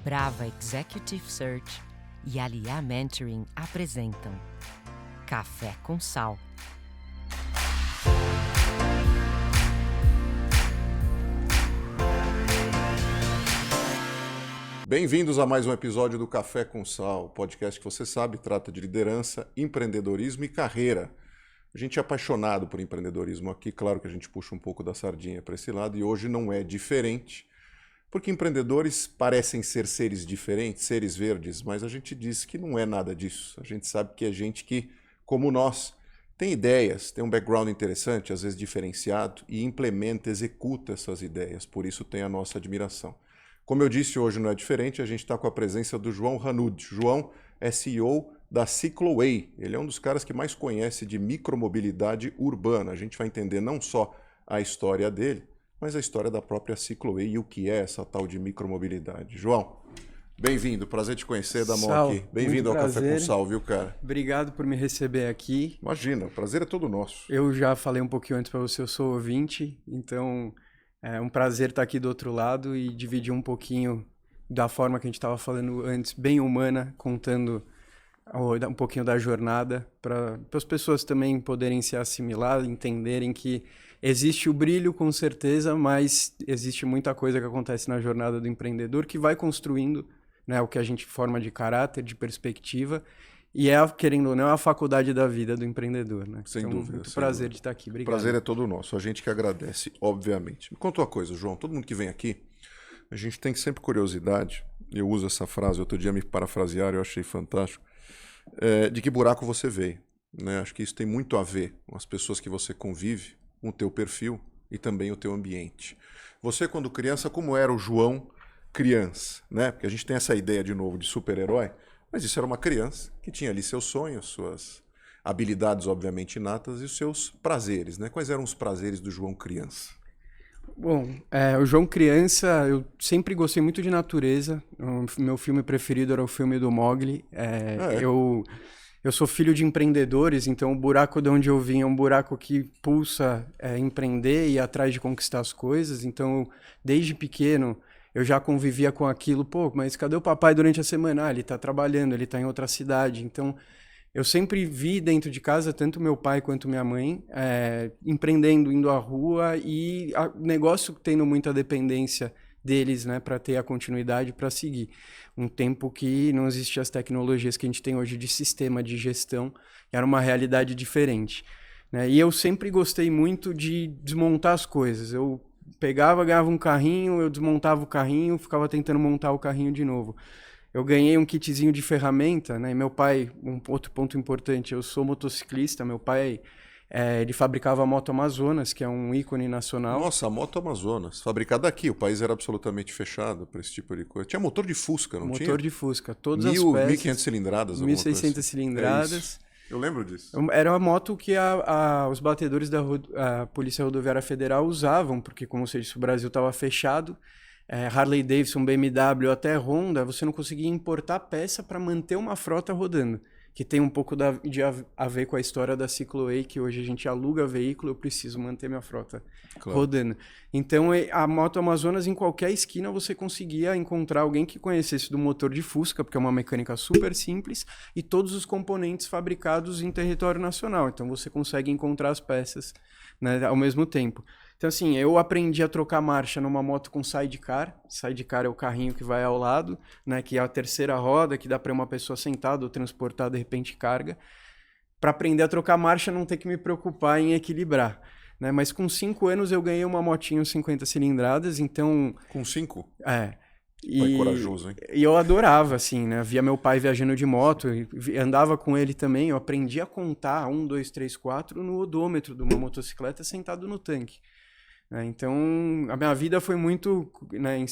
Brava Executive Search e Aliá Mentoring apresentam Café com Sal. Bem-vindos a mais um episódio do Café com Sal, podcast que você sabe trata de liderança, empreendedorismo e carreira. A gente é apaixonado por empreendedorismo aqui, claro que a gente puxa um pouco da sardinha para esse lado e hoje não é diferente, porque empreendedores parecem ser seres diferentes, seres verdes, mas a gente diz que não é nada disso. A gente sabe que é gente que, como nós, tem ideias, tem um background interessante, às vezes diferenciado, e implementa, executa essas ideias, por isso tem a nossa admiração. Como eu disse, hoje não é diferente, a gente está com a presença do João Hanud. João é CEO da Cicloway. Ele é um dos caras que mais conhece de micromobilidade urbana. A gente vai entender não só a história dele, mas a história da própria Cicloway e o que é essa tal de micromobilidade. João, bem-vindo. Prazer te conhecer, da mão aqui. Bem-vindo ao Café com Sal, viu, cara? Obrigado por me receber aqui. Imagina, o prazer é todo nosso. Eu já falei um pouquinho antes para você, eu sou ouvinte, então é um prazer estar aqui do outro lado e dividir um pouquinho da forma que a gente estava falando antes, bem humana, contando um pouquinho da jornada, para as pessoas também poderem se assimilar, entenderem que existe o brilho, com certeza, mas existe muita coisa que acontece na jornada do empreendedor que vai construindo, né, o que a gente forma de caráter, de perspectiva, e querendo ou não, é a faculdade da vida do empreendedor, né? Sem então, dúvida. Muito prazer de estar aqui. O Obrigado. prazer é todo nosso. A gente que agradece, obviamente. Me conta uma coisa, João. Todo mundo que vem aqui, a gente tem sempre curiosidade. Eu uso essa frase, outro dia me parafrasearam, eu achei fantástico. De que buraco você veio, né? Acho que isso tem muito a ver com as pessoas que você convive, com o teu perfil e também o teu ambiente. Você, quando criança, como era o João criança, né? Porque a gente tem essa ideia, de novo, de super-herói, mas isso era uma criança que tinha ali seus sonhos, suas habilidades, obviamente, inatas e os seus prazeres, né? Quais eram os prazeres do João criança? Bom, o João criança, eu sempre gostei muito de natureza. O meu filme preferido era o filme do Mowgli. Eu sou filho de empreendedores, então o buraco de onde eu vim é um buraco que pulsa empreender e ir atrás de conquistar as coisas. Então, desde pequeno, eu já convivia com aquilo. Pô, mas cadê o papai durante a semana? Ah, ele tá trabalhando, ele tá em outra cidade. Então, eu sempre vi dentro de casa, tanto meu pai quanto minha mãe, empreendendo, indo à rua e negócio tendo muita dependência deles, né, para ter a continuidade, para seguir. Um tempo que não existiam as tecnologias que a gente tem hoje de sistema de gestão, era uma realidade diferente, né? E eu sempre gostei muito de desmontar as coisas. Eu pegava, ganhava um carrinho, eu desmontava o carrinho, ficava tentando montar o carrinho de novo. Eu ganhei um kitzinho de ferramenta, né? E meu pai, um outro ponto importante, eu sou motociclista, meu pai, ele fabricava a Moto Amazonas, que é um ícone nacional. Nossa, a Moto Amazonas, fabricada aqui, o país era absolutamente fechado para esse tipo de coisa. Tinha motor de Fusca, não tinha? Motor de Fusca, todas as peças. 1.500 cilindradas. 1.600 cilindradas. Eu lembro disso. Era uma moto que os batedores da Polícia Rodoviária Federal usavam, porque, como você disse, o Brasil estava fechado. Harley Davidson, BMW, até Honda, você não conseguia importar peça para manter uma frota rodando, que tem um pouco a ver com a história da Cicloway, que hoje a gente aluga veículo, eu preciso manter minha frota rodando. Então, a Moto Amazonas, em qualquer esquina, você conseguia encontrar alguém que conhecesse do motor de Fusca, porque é uma mecânica super simples, e todos os componentes fabricados em território nacional. Então, você consegue encontrar as peças, né, ao mesmo tempo. Então, assim, eu aprendi a trocar marcha numa moto com sidecar. Sidecar é o carrinho que vai ao lado, né, que é a terceira roda, que dá para uma pessoa sentada ou transportar, de repente, carga. Para aprender a trocar marcha, não ter que me preocupar em equilibrar, né? Mas com 5 anos eu ganhei uma motinho 50 cilindradas, então... Com 5? Pai corajoso, hein? E eu adorava, assim, né? Via meu pai viajando de moto, andava com ele também, eu aprendi a contar 1, 2, 3, 4 no odômetro de uma motocicleta sentado no tanque. Então, a minha vida foi muito, né,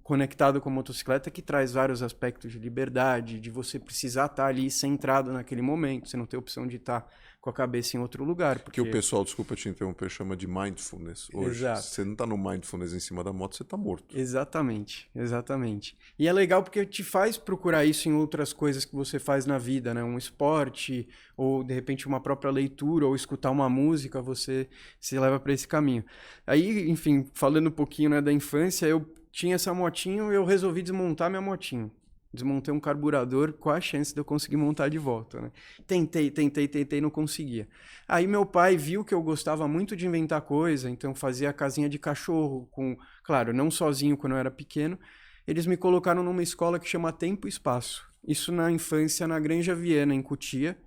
conectada com a motocicleta, que traz vários aspectos de liberdade, de você precisar estar ali centrado naquele momento, você não ter opção de estar com a cabeça em outro lugar. Porque o pessoal, desculpa te interromper, chama de mindfulness hoje. Exato. Se você não está no mindfulness em cima da moto, você está morto. Exatamente, exatamente. E é legal porque te faz procurar isso em outras coisas que você faz na vida, né? Um esporte, ou de repente uma própria leitura, ou escutar uma música, você se leva para esse caminho. Aí, enfim, falando um pouquinho, né, da infância, eu tinha essa motinho e eu resolvi desmontar minha motinho. Desmontei um carburador, qual a chance de eu conseguir montar de volta, né? Tentei, não conseguia. Aí meu pai viu que eu gostava muito de inventar coisa, então fazia casinha de cachorro, claro, não sozinho quando eu era pequeno. Eles me colocaram numa escola que chama Tempo e Espaço. Isso na infância na Granja Viana, em Cotia.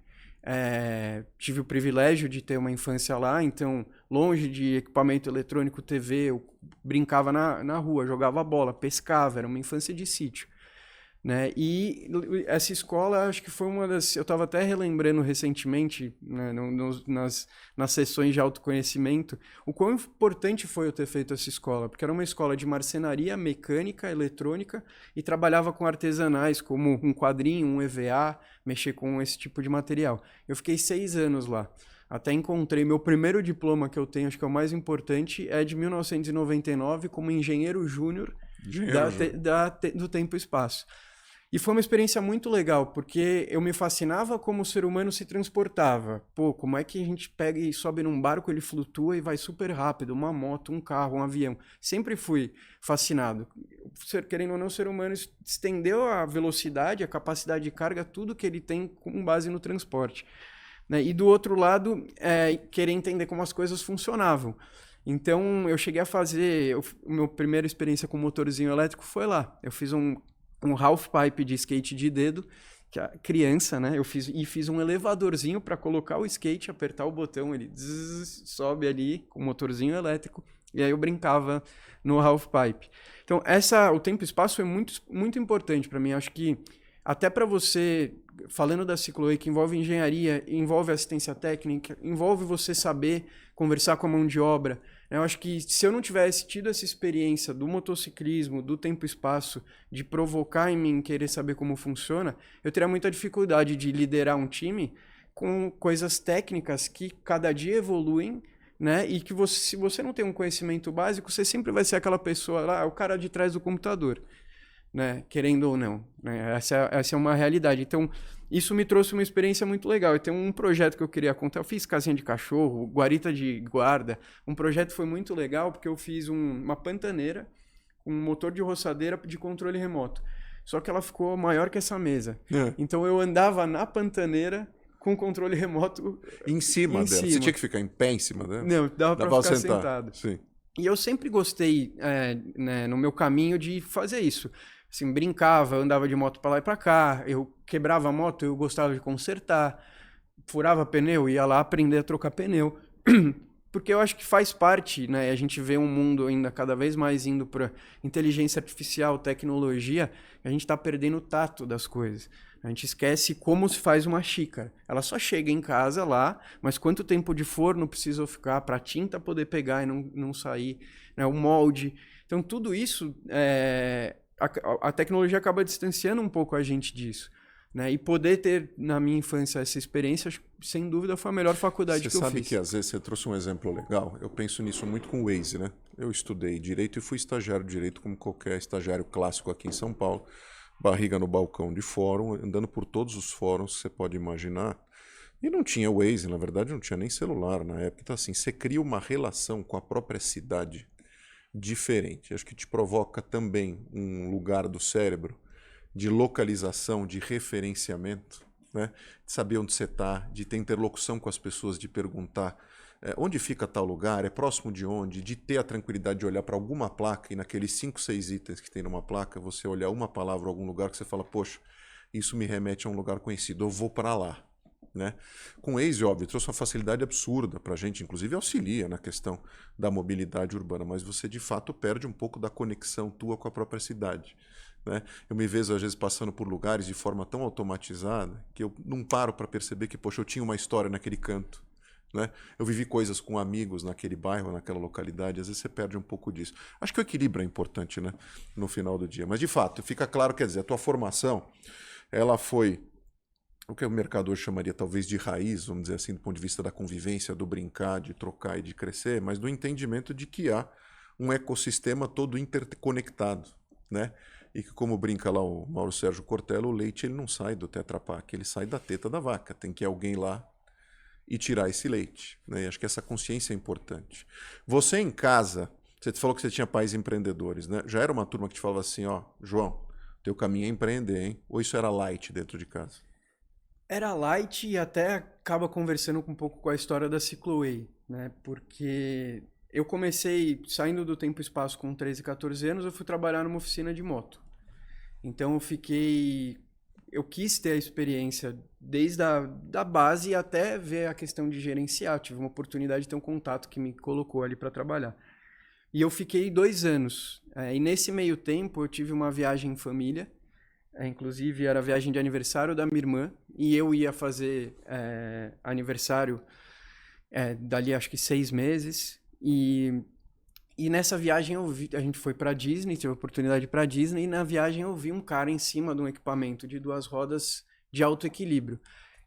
Tive o privilégio de ter uma infância lá, então longe de equipamento eletrônico, TV, eu brincava na rua, jogava bola, pescava, era uma infância de sítio. Né? E essa escola, acho que foi uma das... Eu estava até relembrando recentemente, né, nas sessões de autoconhecimento, o quão importante foi eu ter feito essa escola, porque era uma escola de marcenaria, mecânica, eletrônica, e trabalhava com artesanais, como um quadrinho, um EVA, mexer com esse tipo de material. Eu fiquei 6 anos lá. Até encontrei meu primeiro diploma que eu tenho, acho que é o mais importante, é de 1999, como engenheiro júnior do Tempo e Espaço. E foi uma experiência muito legal, porque eu me fascinava como o ser humano se transportava. Pô, como é que a gente pega e sobe num barco, ele flutua e vai super rápido, uma moto, um carro, um avião. Sempre fui fascinado. Querendo ou não, o ser humano estendeu a velocidade, a capacidade de carga, tudo que ele tem com base no transporte. Né? E do outro lado, querer entender como as coisas funcionavam. Então, eu cheguei a fazer... Minha primeira experiência com motorzinho elétrico foi lá. Eu fiz um half pipe de skate de dedo, que a criança, né? Eu fiz um elevadorzinho para colocar o skate, apertar o botão, ele sobe ali com o motorzinho elétrico, e aí eu brincava no half pipe. Então, o tempo e espaço foi muito, muito importante para mim. Acho que até para você, falando da Cicloe, que envolve engenharia, envolve assistência técnica, envolve você saber conversar com a mão de obra. Eu acho que se eu não tivesse tido essa experiência do motociclismo, do tempo e espaço, de provocar em mim querer saber como funciona, eu teria muita dificuldade de liderar um time com coisas técnicas que cada dia evoluem, né? E que se você não tem um conhecimento básico, você sempre vai ser aquela pessoa lá, o cara de trás do computador, né? Querendo ou não. Né? Essa é uma realidade. Então, isso me trouxe uma experiência muito legal. Eu tenho um projeto que eu queria contar. Eu fiz casinha de cachorro, guarita de guarda. Um projeto foi muito legal porque eu fiz uma pantaneira com um motor de roçadeira de controle remoto. Só que ela ficou maior que essa mesa. Então, eu andava na pantaneira com o controle remoto em cima dela. Você tinha que ficar em pé em cima dela? Não, dava para ficar sentado. Sim. E eu sempre gostei, né, no meu caminho, de fazer isso. Assim, brincava, andava de moto para lá e para cá, eu quebrava a moto, eu gostava de consertar, furava pneu, ia lá aprender a trocar pneu, porque eu acho que faz parte, né? A gente vê um mundo ainda cada vez mais indo para inteligência artificial, tecnologia, a gente está perdendo o tato das coisas. A gente esquece como se faz uma xícara. Ela só chega em casa lá, mas quanto tempo de forno precisa ficar para a tinta poder pegar e não sair, né? O molde. Então, tudo isso... A tecnologia acaba distanciando um pouco a gente disso. Né? E poder ter, na minha infância, essa experiência, sem dúvida, foi a melhor faculdade que eu fiz. Você sabe que, às vezes, você trouxe um exemplo legal. Eu penso nisso muito com o Waze, né? Eu estudei Direito e fui estagiário de Direito, como qualquer estagiário clássico aqui em São Paulo. Barriga no balcão de fórum, andando por todos os fóruns que você pode imaginar. E não tinha Waze, na verdade, não tinha nem celular na época. Então, assim, você cria uma relação com a própria cidade diferente. Acho que te provoca também um lugar do cérebro de localização, de referenciamento, né? De saber onde você está, de ter interlocução com as pessoas, de perguntar onde fica tal lugar, é próximo de onde, de ter a tranquilidade de olhar para alguma placa e naqueles 5, 6 itens que tem numa placa, você olhar uma palavra em algum lugar que você fala, poxa, isso me remete a um lugar conhecido, eu vou para lá. Né? Com o Waze, óbvio, trouxe uma facilidade absurda para a gente, inclusive auxilia na questão da mobilidade urbana, mas você de fato perde um pouco da conexão tua com a própria cidade. Né? Eu me vejo às vezes passando por lugares de forma tão automatizada que eu não paro para perceber que, poxa, eu tinha uma história naquele canto. Né? Eu vivi coisas com amigos naquele bairro, naquela localidade, às vezes você perde um pouco disso. Acho que o equilíbrio é importante, né? No final do dia, mas de fato, fica claro, quer dizer, a tua formação ela foi o que o mercado hoje chamaria talvez de raiz, vamos dizer assim, do ponto de vista da convivência, do brincar, de trocar e de crescer, mas do entendimento de que há um ecossistema todo interconectado, né? E que, como brinca lá o Mauro Sérgio Cortella, o leite ele não sai do Tetra Pak, ele sai da teta da vaca. Tem que ir alguém lá e tirar esse leite, né? E acho que essa consciência é importante. Você em casa, você falou que você tinha pais empreendedores, né? Já era uma turma que te falava assim, ó, João, teu caminho é empreender, hein? Ou isso era light dentro de casa? Era light e até acaba conversando um pouco com a história da Cicloway, né? Porque eu comecei saindo do Tempo e Espaço com 13, 14 anos, eu fui trabalhar numa oficina de moto. Então eu quis ter a experiência desde da base até ver a questão de gerenciar. Eu tive uma oportunidade de ter um contato que me colocou ali para trabalhar. E eu fiquei 2 anos. E nesse meio tempo eu tive uma viagem em família. Inclusive era a viagem de aniversário da minha irmã. E eu ia fazer aniversário dali acho que 6 meses. E nessa viagem a gente foi para Disney, tive a oportunidade para Disney, e na viagem eu vi um cara em cima de um equipamento de 2 rodas de alto equilíbrio.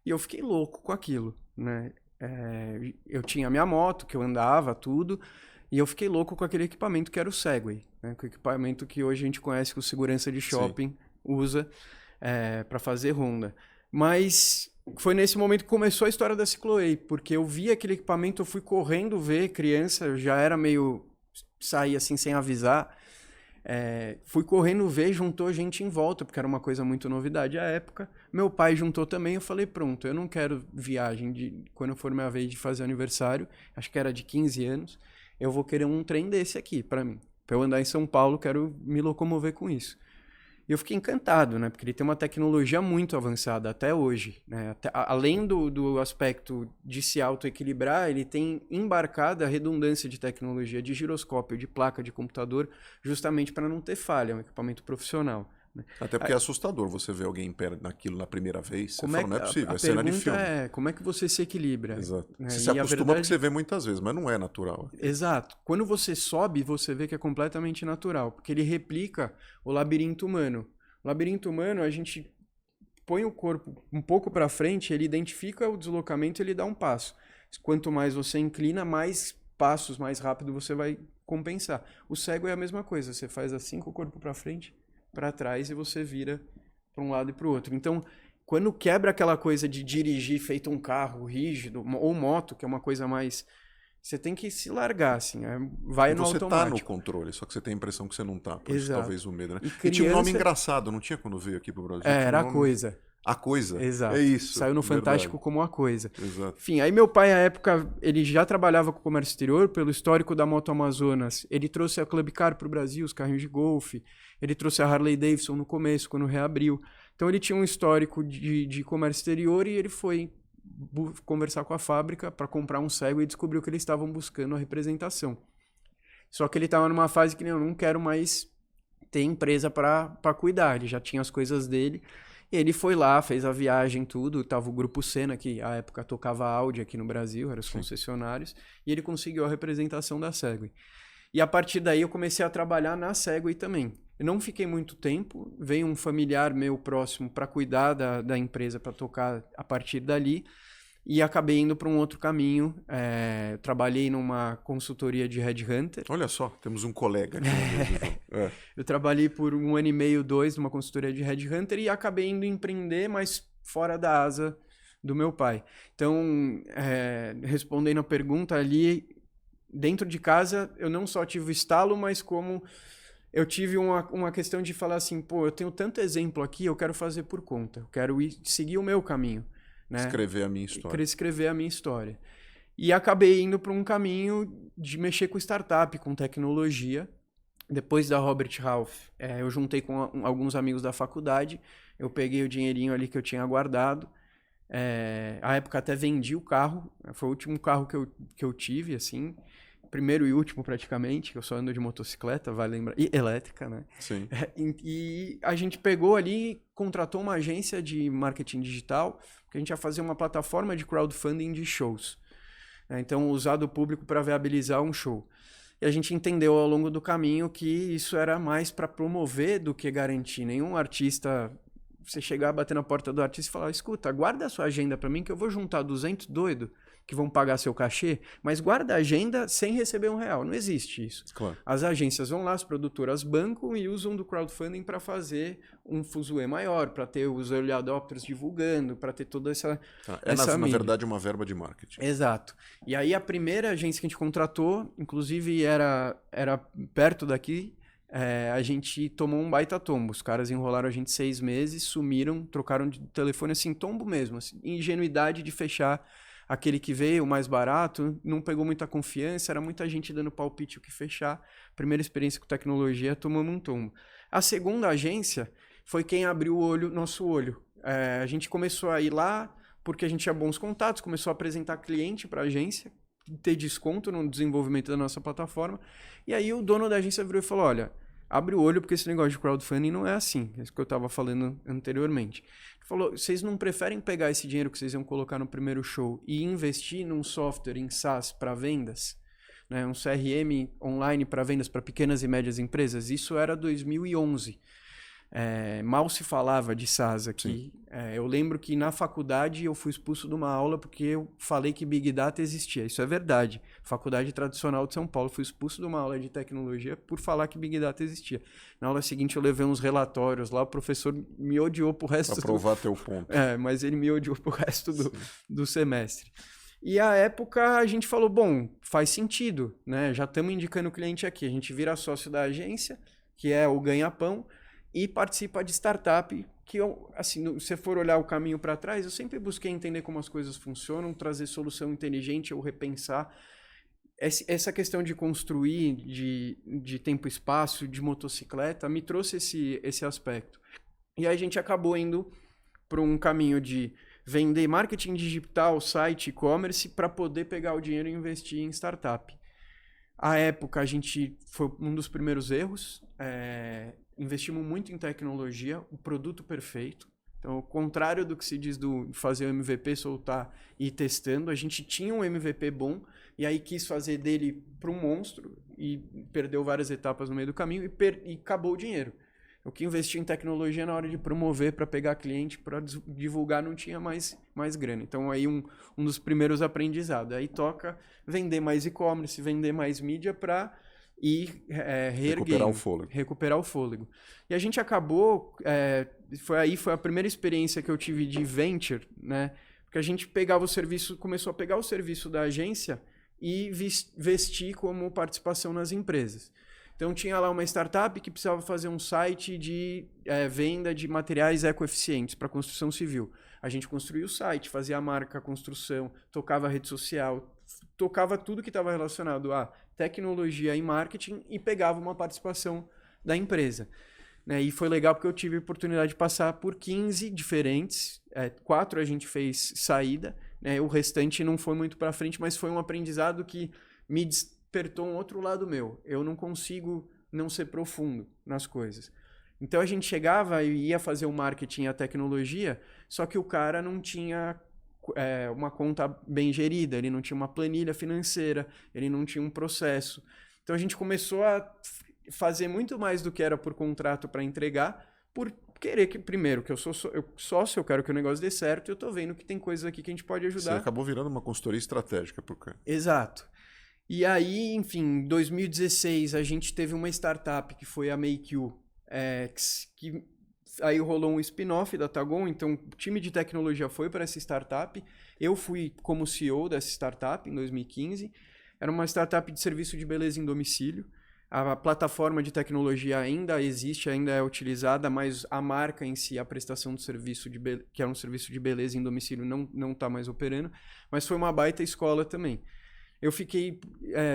E eu fiquei louco com aquilo, né? Eu tinha minha moto, que eu andava, tudo, e eu fiquei louco com aquele equipamento que era o Segway, né? Com o equipamento que hoje a gente conhece que o segurança de shopping Sim. usa para fazer ronda. Mas foi nesse momento que começou a história da Cicloway, porque eu vi aquele equipamento, eu fui correndo ver, criança, eu já era meio... saí assim sem avisar, fui correndo ver, juntou gente em volta, porque era uma coisa muito novidade à época. Meu pai juntou também, eu falei, pronto, eu não quero viagem quando for minha vez de fazer aniversário, acho que era de 15 anos, eu vou querer um trem desse aqui pra mim. Pra eu andar em São Paulo, quero me locomover com isso. E eu fiquei encantado, né? Porque ele tem uma tecnologia muito avançada até hoje, né? Além do aspecto de se autoequilibrar, ele tem embarcada a redundância de tecnologia de giroscópio, de placa de computador, justamente para não ter falha, é um equipamento profissional. Né? Até porque é assustador você ver alguém naquilo na primeira vez, você fala, não é possível, é cena de filme. Como é que você se equilibra? Exato. Né? Você se acostuma porque você vê muitas vezes, mas não é natural. Exato. Quando você sobe, você vê que é completamente natural, porque ele replica o labirinto humano. O labirinto humano, a gente põe o corpo um pouco para frente, ele identifica o deslocamento e ele dá um passo. Quanto mais você inclina, mais passos, mais rápido você vai compensar. O cego é a mesma coisa, você faz assim com o corpo para frente, para trás e você vira para um lado e para o outro. Então, quando quebra aquela coisa de dirigir feito um carro rígido, ou moto, que é uma coisa mais... Você tem que se largar, assim, vai no automático. Você tá no controle, só que você tem a impressão que você não tá, por isso talvez o medo, né? E tinha um nome engraçado, não tinha quando veio aqui pro Brasil? Era A Coisa. A Coisa? Exato. É isso. Saiu no Fantástico como A Coisa. Exato. Enfim, aí meu pai, à época, ele já trabalhava com o comércio exterior, pelo histórico da Moto Amazonas. Ele trouxe a Club Car pro Brasil, os carrinhos de golfe. Ele trouxe a Harley Davidson no começo, quando reabriu. Então ele tinha um histórico de comércio exterior e ele foi conversar com a fábrica para comprar um cego e descobriu que eles estavam buscando a representação. Só que ele estava numa fase que eu não quero mais ter empresa para cuidar, ele já tinha as coisas dele. E ele foi lá, fez a viagem, tudo. Tava o Grupo Senna, que à época tocava Audi aqui no Brasil, eram os concessionários, e ele conseguiu a representação da Segway. E a partir daí eu comecei a trabalhar na Segway também. Eu não fiquei muito tempo, veio um familiar meu próximo para cuidar da empresa, para tocar a partir dali, e acabei indo para um outro caminho. Trabalhei numa consultoria de headhunter. Olha só, temos um colega aqui. Eu trabalhei por 1 ano e meio, 2, numa consultoria de headhunter e acabei indo empreender, mas fora da asa do meu pai. Então, respondendo a pergunta ali, dentro de casa, eu não só tive o estalo, mas como eu tive uma questão de falar assim, pô, eu tenho tanto exemplo aqui, eu quero fazer por conta, eu quero seguir o meu caminho. Né? Escrever a minha história. Queria escrever a minha história. E acabei indo para um caminho de mexer com startup, com tecnologia. Depois da Robert Half, eu juntei com alguns amigos da faculdade, eu peguei o dinheirinho ali que eu tinha guardado. À época até vendi o carro, foi o último carro que eu tive, assim. Primeiro e último praticamente, eu só ando de motocicleta, vale lembrar, e elétrica, né? Sim. E a gente pegou ali, contratou uma agência de marketing digital, que a gente ia fazer uma plataforma de crowdfunding de shows. Então, usar do público para viabilizar um show. E a gente entendeu ao longo do caminho que isso era mais para promover do que garantir. Nenhum artista você chegar, bater na porta do artista e falar, escuta, guarda a sua agenda para mim que eu vou juntar 200 doido que vão pagar seu cachê, mas guarda a agenda sem receber R$1. Não existe isso. Claro. As agências vão lá, as produtoras bancam e usam do crowdfunding para fazer um fuzuê maior, para ter os early adopters divulgando, para ter toda essa na verdade, uma verba de marketing. Exato. E aí a primeira agência que a gente contratou, inclusive era perto daqui, a gente tomou um baita tombo. Os caras enrolaram a gente 6 meses, sumiram, trocaram de telefone, assim, tombo mesmo. Assim, ingenuidade de fechar aquele que veio, o mais barato, não pegou muita confiança, era muita gente dando palpite o que fechar. Primeira experiência com tecnologia, tomamos um tombo. A segunda agência foi quem abriu nosso olho. A gente começou a ir lá porque a gente tinha bons contatos, começou a apresentar cliente para a agência, ter desconto no desenvolvimento da nossa plataforma. E aí o dono da agência virou e falou, olha, abre o olho porque esse negócio de crowdfunding não é assim, é isso que eu estava falando anteriormente. Ele falou, vocês não preferem pegar esse dinheiro que vocês iam colocar no primeiro show e investir num software em SaaS para vendas, né, um CRM online para vendas para pequenas e médias empresas? Isso era 2011. Mal se falava de SaaS aqui. Eu lembro que na faculdade eu fui expulso de uma aula porque eu falei que Big Data existia. Isso é verdade. Faculdade Tradicional de São Paulo. Fui expulso de uma aula de tecnologia por falar que Big Data existia. Na aula seguinte eu levei uns relatórios lá, o professor me odiou pro resto... Para provar teu ponto. Mas ele me odiou pro resto do semestre. E à época a gente falou, bom, faz sentido, né? Já estamos indicando o cliente aqui. A gente vira sócio da agência, que é o ganha-pão, e participa de startup, que eu, assim, se você for olhar o caminho para trás, eu sempre busquei entender como as coisas funcionam, trazer solução inteligente ou repensar. Essa questão de construir, de tempo e espaço, de motocicleta, me trouxe esse aspecto. E aí a gente acabou indo para um caminho de vender marketing digital, site, e-commerce, para poder pegar o dinheiro e investir em startup. À época, a gente foi um dos primeiros erros. Investimos muito em tecnologia, o produto perfeito. Então, ao contrário do que se diz do fazer o MVP, soltar e ir testando, a gente tinha um MVP bom e aí quis fazer dele para um monstro e perdeu várias etapas no meio do caminho e acabou o dinheiro. O que investiu em tecnologia na hora de promover, para pegar cliente, para divulgar, não tinha mais grana. Então, aí um dos primeiros aprendizados. Aí toca vender mais e-commerce, vender mais mídia para ir recuperar o fôlego. E a gente acabou... Foi a primeira experiência que eu tive de venture, né? Porque a gente começou a pegar o serviço da agência e vestir como participação nas empresas. Então, tinha lá uma startup que precisava fazer um site de venda de materiais ecoeficientes para construção civil. A gente construía o site, fazia a marca, a construção, tocava a rede social, tocava tudo que estava relacionado a tecnologia e marketing e pegava uma participação da empresa. E foi legal porque eu tive a oportunidade de passar por 15 diferentes, 4 a gente fez saída, né? O restante não foi muito para frente, mas foi um aprendizado que me despertou um outro lado meu. Eu não consigo não ser profundo nas coisas. Então a gente chegava e ia fazer o marketing e a tecnologia, só que o cara não tinha uma conta bem gerida, ele não tinha uma planilha financeira, ele não tinha um processo. Então a gente começou a fazer muito mais do que era por contrato para entregar, por querer que, primeiro, que eu sou sócio, eu quero que o negócio dê certo, e eu tô vendo que tem coisas aqui que a gente pode ajudar. Você acabou virando uma consultoria estratégica pro cara. Exato. E aí, enfim, em 2016 a gente teve uma startup que foi a MakeU, que aí rolou um spin-off da Tagon, então o time de tecnologia foi para essa startup, eu fui como CEO dessa startup em 2015, era uma startup de serviço de beleza em domicílio. A plataforma de tecnologia ainda existe, ainda é utilizada, mas a marca em si, a prestação do serviço, que era um serviço de beleza em domicílio, não está mais operando, mas foi uma baita escola também. Eu fiquei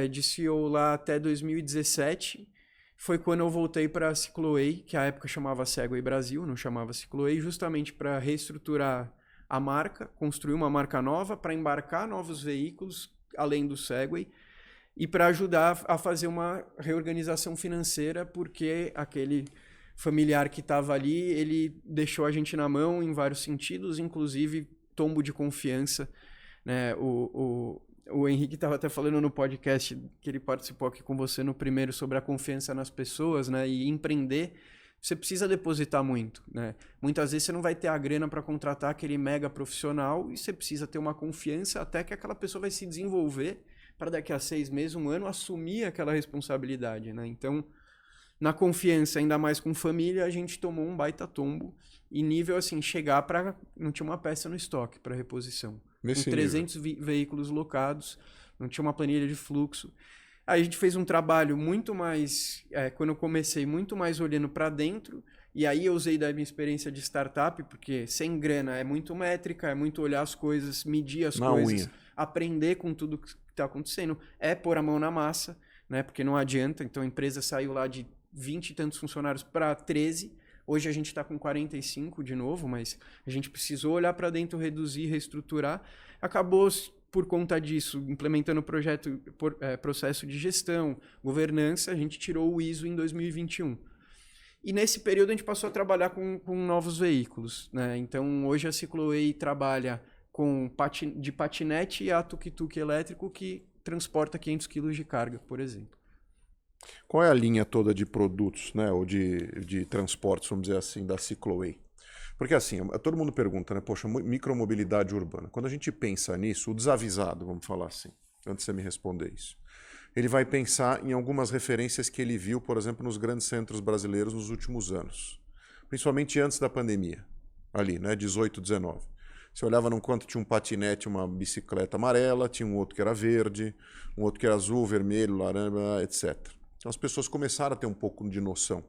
de CEO lá até 2017, foi quando eu voltei para a Cicloay, que à época chamava Segway Brasil, não chamava Cicloay, justamente para reestruturar a marca, construir uma marca nova, para embarcar novos veículos, além do Segway, e para ajudar a fazer uma reorganização financeira, porque aquele familiar que estava ali, ele deixou a gente na mão em vários sentidos, inclusive tombo de confiança, né? O Henrique estava até falando no podcast que ele participou aqui com você no primeiro sobre a confiança nas pessoas, né? E empreender você precisa depositar muito, né? Muitas vezes você não vai ter a grana para contratar aquele mega profissional e você precisa ter uma confiança até que aquela pessoa vai se desenvolver para daqui a 6 meses, 1 ano, assumir aquela responsabilidade, né? Então, na confiança, ainda mais com família, a gente tomou um baita tombo e nível assim, chegar para... Não tinha uma peça no estoque para reposição. Nesse com 300 veículos locados, não tinha uma planilha de fluxo. Aí a gente fez um trabalho muito mais, quando eu comecei, muito mais olhando para dentro, e aí eu usei da minha experiência de startup, porque sem grana é muito métrica, é muito olhar as coisas, medir as coisas, aprender com tudo que está acontecendo, é pôr a mão na massa, né? Porque não adianta. Então a empresa saiu lá de 20 e tantos funcionários para 13, hoje a gente está com 45 de novo, mas a gente precisou olhar para dentro, reduzir, reestruturar, acabou... Por conta disso, implementando processo de gestão, governança, a gente tirou o ISO em 2021. E nesse período a gente passou a trabalhar com novos veículos, né? Então hoje a Cicloway trabalha de patinete a tuk-tuk elétrico que transporta 500 kg de carga, por exemplo. Qual é a linha toda de produtos, né, ou de transportes, vamos dizer assim, da Cicloway? Porque assim, todo mundo pergunta, né? Poxa, micromobilidade urbana. Quando a gente pensa nisso, o desavisado, vamos falar assim, antes de você me responder isso, ele vai pensar em algumas referências que ele viu, por exemplo, nos grandes centros brasileiros nos últimos anos. Principalmente antes da pandemia, ali, né? 18, 19. Você olhava num canto, tinha um patinete, uma bicicleta amarela, tinha um outro que era verde, um outro que era azul, vermelho, laranja, etc. Então as pessoas começaram a ter um pouco de noção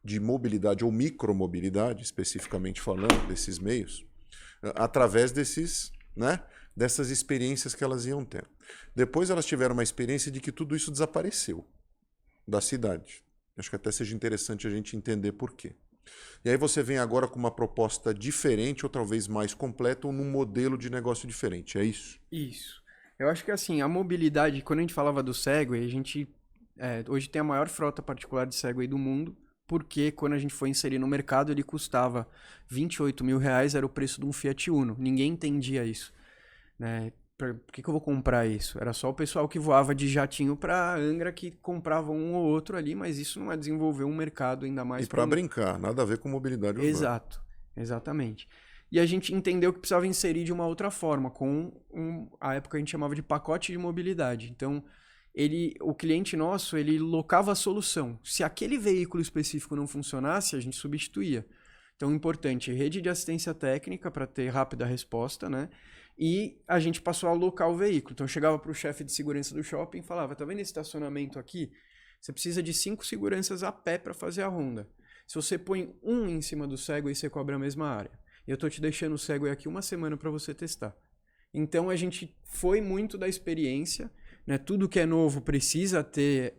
de mobilidade ou micromobilidade, especificamente falando desses meios, através dessas experiências que elas iam ter. Depois elas tiveram uma experiência de que tudo isso desapareceu da cidade. Acho que até seja interessante a gente entender por quê. E aí você vem agora com uma proposta diferente, ou talvez mais completa, ou num modelo de negócio diferente, é isso? Isso. Eu acho que assim, a mobilidade, quando a gente falava do Segway, a gente hoje tem a maior frota particular de Segway do mundo, porque quando a gente foi inserir no mercado, ele custava R$28 mil, era o preço de um Fiat Uno. Ninguém entendia isso, né? Por que eu vou comprar isso? Era só o pessoal que voava de jatinho para Angra que comprava um ou outro ali, mas isso não é desenvolver um mercado ainda mais... E para brincar, nada a ver com mobilidade urbana. Exato, exatamente. E a gente entendeu que precisava inserir de uma outra forma, a época a gente chamava de pacote de mobilidade. Então... o cliente nosso, ele locava a solução. Se aquele veículo específico não funcionasse, a gente substituía. Então, importante, rede de assistência técnica para ter rápida resposta, né? E a gente passou a alocar o veículo. Então, eu chegava para o chefe de segurança do shopping e falava, tá vendo esse estacionamento aqui? Você precisa de 5 seguranças a pé para fazer a ronda. Se você põe um em cima do Segway, você cobra a mesma área. E eu estou te deixando o Segway aqui 1 semana para você testar. Então, a gente foi muito da experiência... Né? Tudo que é novo precisa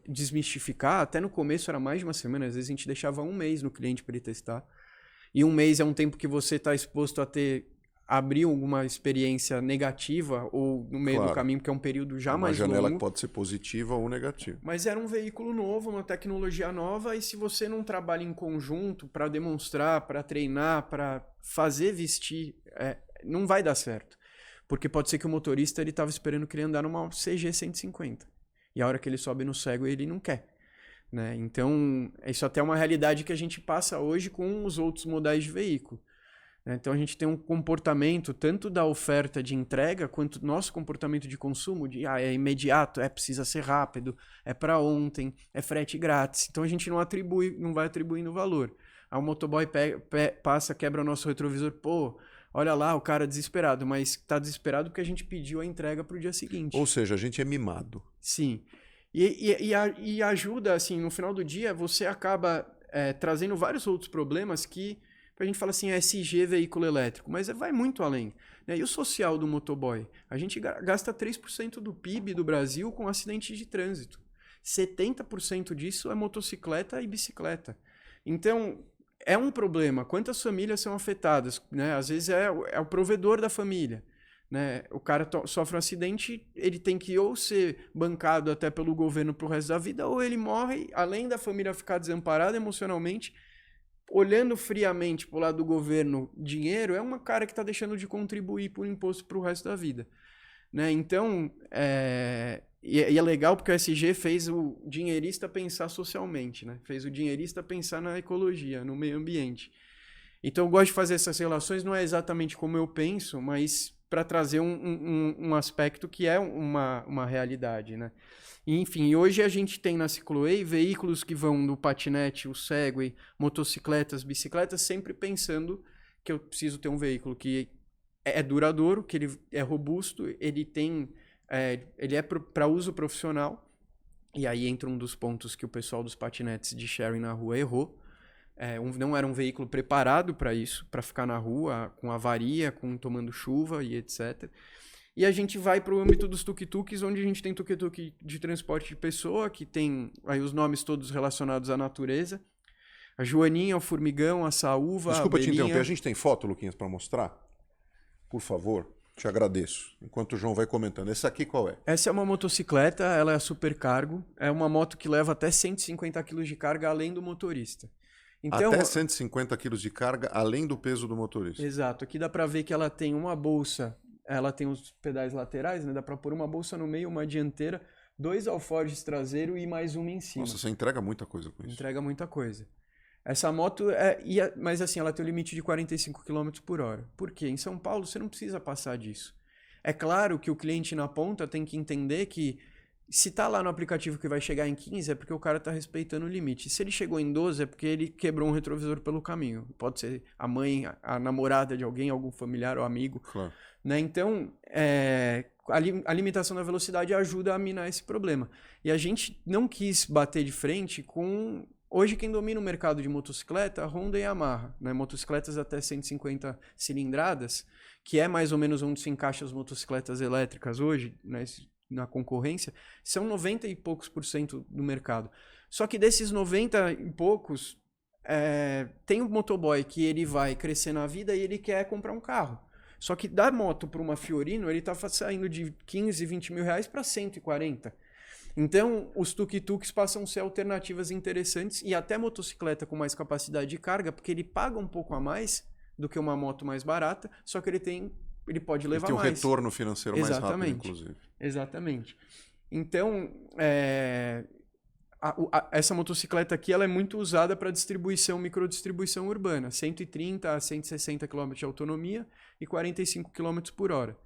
desmistificar. Até no começo era mais de 1 semana. Às vezes a gente deixava 1 mês no cliente para ele testar. E 1 mês é um tempo que você está exposto a abrir alguma experiência negativa ou no meio do caminho, porque é um período já mais longo. Uma janela que pode ser positiva ou negativa. Mas era um veículo novo, uma tecnologia nova, e se você não trabalha em conjunto para demonstrar, para treinar, para fazer vestir, não vai dar certo. Porque pode ser que o motorista ele estava esperando que ele andar numa CG 150. E a hora que ele sobe no Segway, ele não quer. Né? Então, isso até é uma realidade que a gente passa hoje com os outros modais de veículo. Né? Então, a gente tem um comportamento, tanto da oferta de entrega, quanto do nosso comportamento de consumo, de é imediato, precisa ser rápido, é para ontem, é frete grátis. Então, a gente não vai atribuindo valor. Aí o motoboy passa, quebra o nosso retrovisor, olha lá, o cara desesperado, mas tá desesperado porque a gente pediu a entrega pro dia seguinte. Ou seja, a gente é mimado. Sim. E ajuda, assim, no final do dia, você acaba trazendo vários outros problemas que a gente fala assim, SG, veículo elétrico, mas vai muito além. Né? E o social do motoboy? A gente gasta 3% do PIB do Brasil com acidentes de trânsito. 70% disso é motocicleta e bicicleta. Então... é um problema. Quantas famílias são afetadas? Né? Às vezes é o provedor da família. Né? O cara sofre um acidente, ele tem que ou ser bancado até pelo governo pro resto da vida, ou ele morre, além da família ficar desamparada emocionalmente, olhando friamente pro lado do governo dinheiro, é uma cara que está deixando de contribuir por imposto pro resto da vida. né? Então, e é legal porque o ESG fez o dinheirista pensar socialmente, né? Fez o dinheirista pensar na ecologia, no meio ambiente. Então, eu gosto de fazer essas relações, não é exatamente como eu penso, mas para trazer um aspecto que é uma realidade, né? E, enfim, hoje a gente tem na Cicloei veículos que vão do patinete, o Segway, motocicletas, bicicletas, sempre pensando que eu preciso ter um veículo que é duradouro, que ele é robusto, ele é para uso profissional, e aí entra um dos pontos que o pessoal dos patinetes de sharing na rua errou. Não era um veículo preparado para isso, para ficar na rua, com avaria, tomando chuva e etc. E a gente vai para o âmbito dos tuk-tuks, onde a gente tem tuk-tuk de transporte de pessoa, que tem aí os nomes todos relacionados à natureza. A Joaninha, o Formigão, a Saúva, Desculpa a te interromper, a gente tem foto, Luquinhas, para mostrar? Por favor, te agradeço. Enquanto o João vai comentando. Essa aqui qual é? Essa é uma motocicleta, ela é supercargo. É uma moto que leva até 150 kg de carga, além do motorista. Então, até 150 kg de carga, além do peso do motorista. Exato. Aqui dá para ver que ela tem uma bolsa, ela tem os pedais laterais, né? Dá para pôr uma bolsa no meio, uma dianteira, 2 alforjes traseiro e mais uma em cima. Nossa, você entrega muita coisa com isso. Entrega muita coisa. Essa moto, mas assim, ela tem o limite de 45 km por hora. Por quê? Em São Paulo você não precisa passar disso. É claro que o cliente na ponta tem que entender que se tá lá no aplicativo que vai chegar em 15 é porque o cara tá respeitando o limite. Se ele chegou em 12 é porque ele quebrou um retrovisor pelo caminho. Pode ser a mãe, a namorada de alguém, algum familiar ou amigo. Claro. Né? Então, a limitação da velocidade ajuda a minar esse problema. E a gente não quis bater de frente com... Hoje quem domina o mercado de motocicleta, a Honda e a Yamaha. Né? Motocicletas até 150 cilindradas, que é mais ou menos onde se encaixa as motocicletas elétricas hoje, né? Na concorrência, são 90 e poucos % do mercado. Só que desses 90 e poucos, tem um motoboy que ele vai crescer na vida e ele quer comprar um carro. Só que da moto para uma Fiorino, ele está saindo de 15, 20 mil reais para 140. Então, os tuk-tuks passam a ser alternativas interessantes e até motocicleta com mais capacidade de carga, porque ele paga um pouco a mais do que uma moto mais barata, só que ele pode levar mais. Tem um retorno financeiro mais rápido, inclusive. Exatamente. Então, essa motocicleta aqui ela é muito usada para microdistribuição urbana. 130 a 160 km de autonomia e 45 km por hora.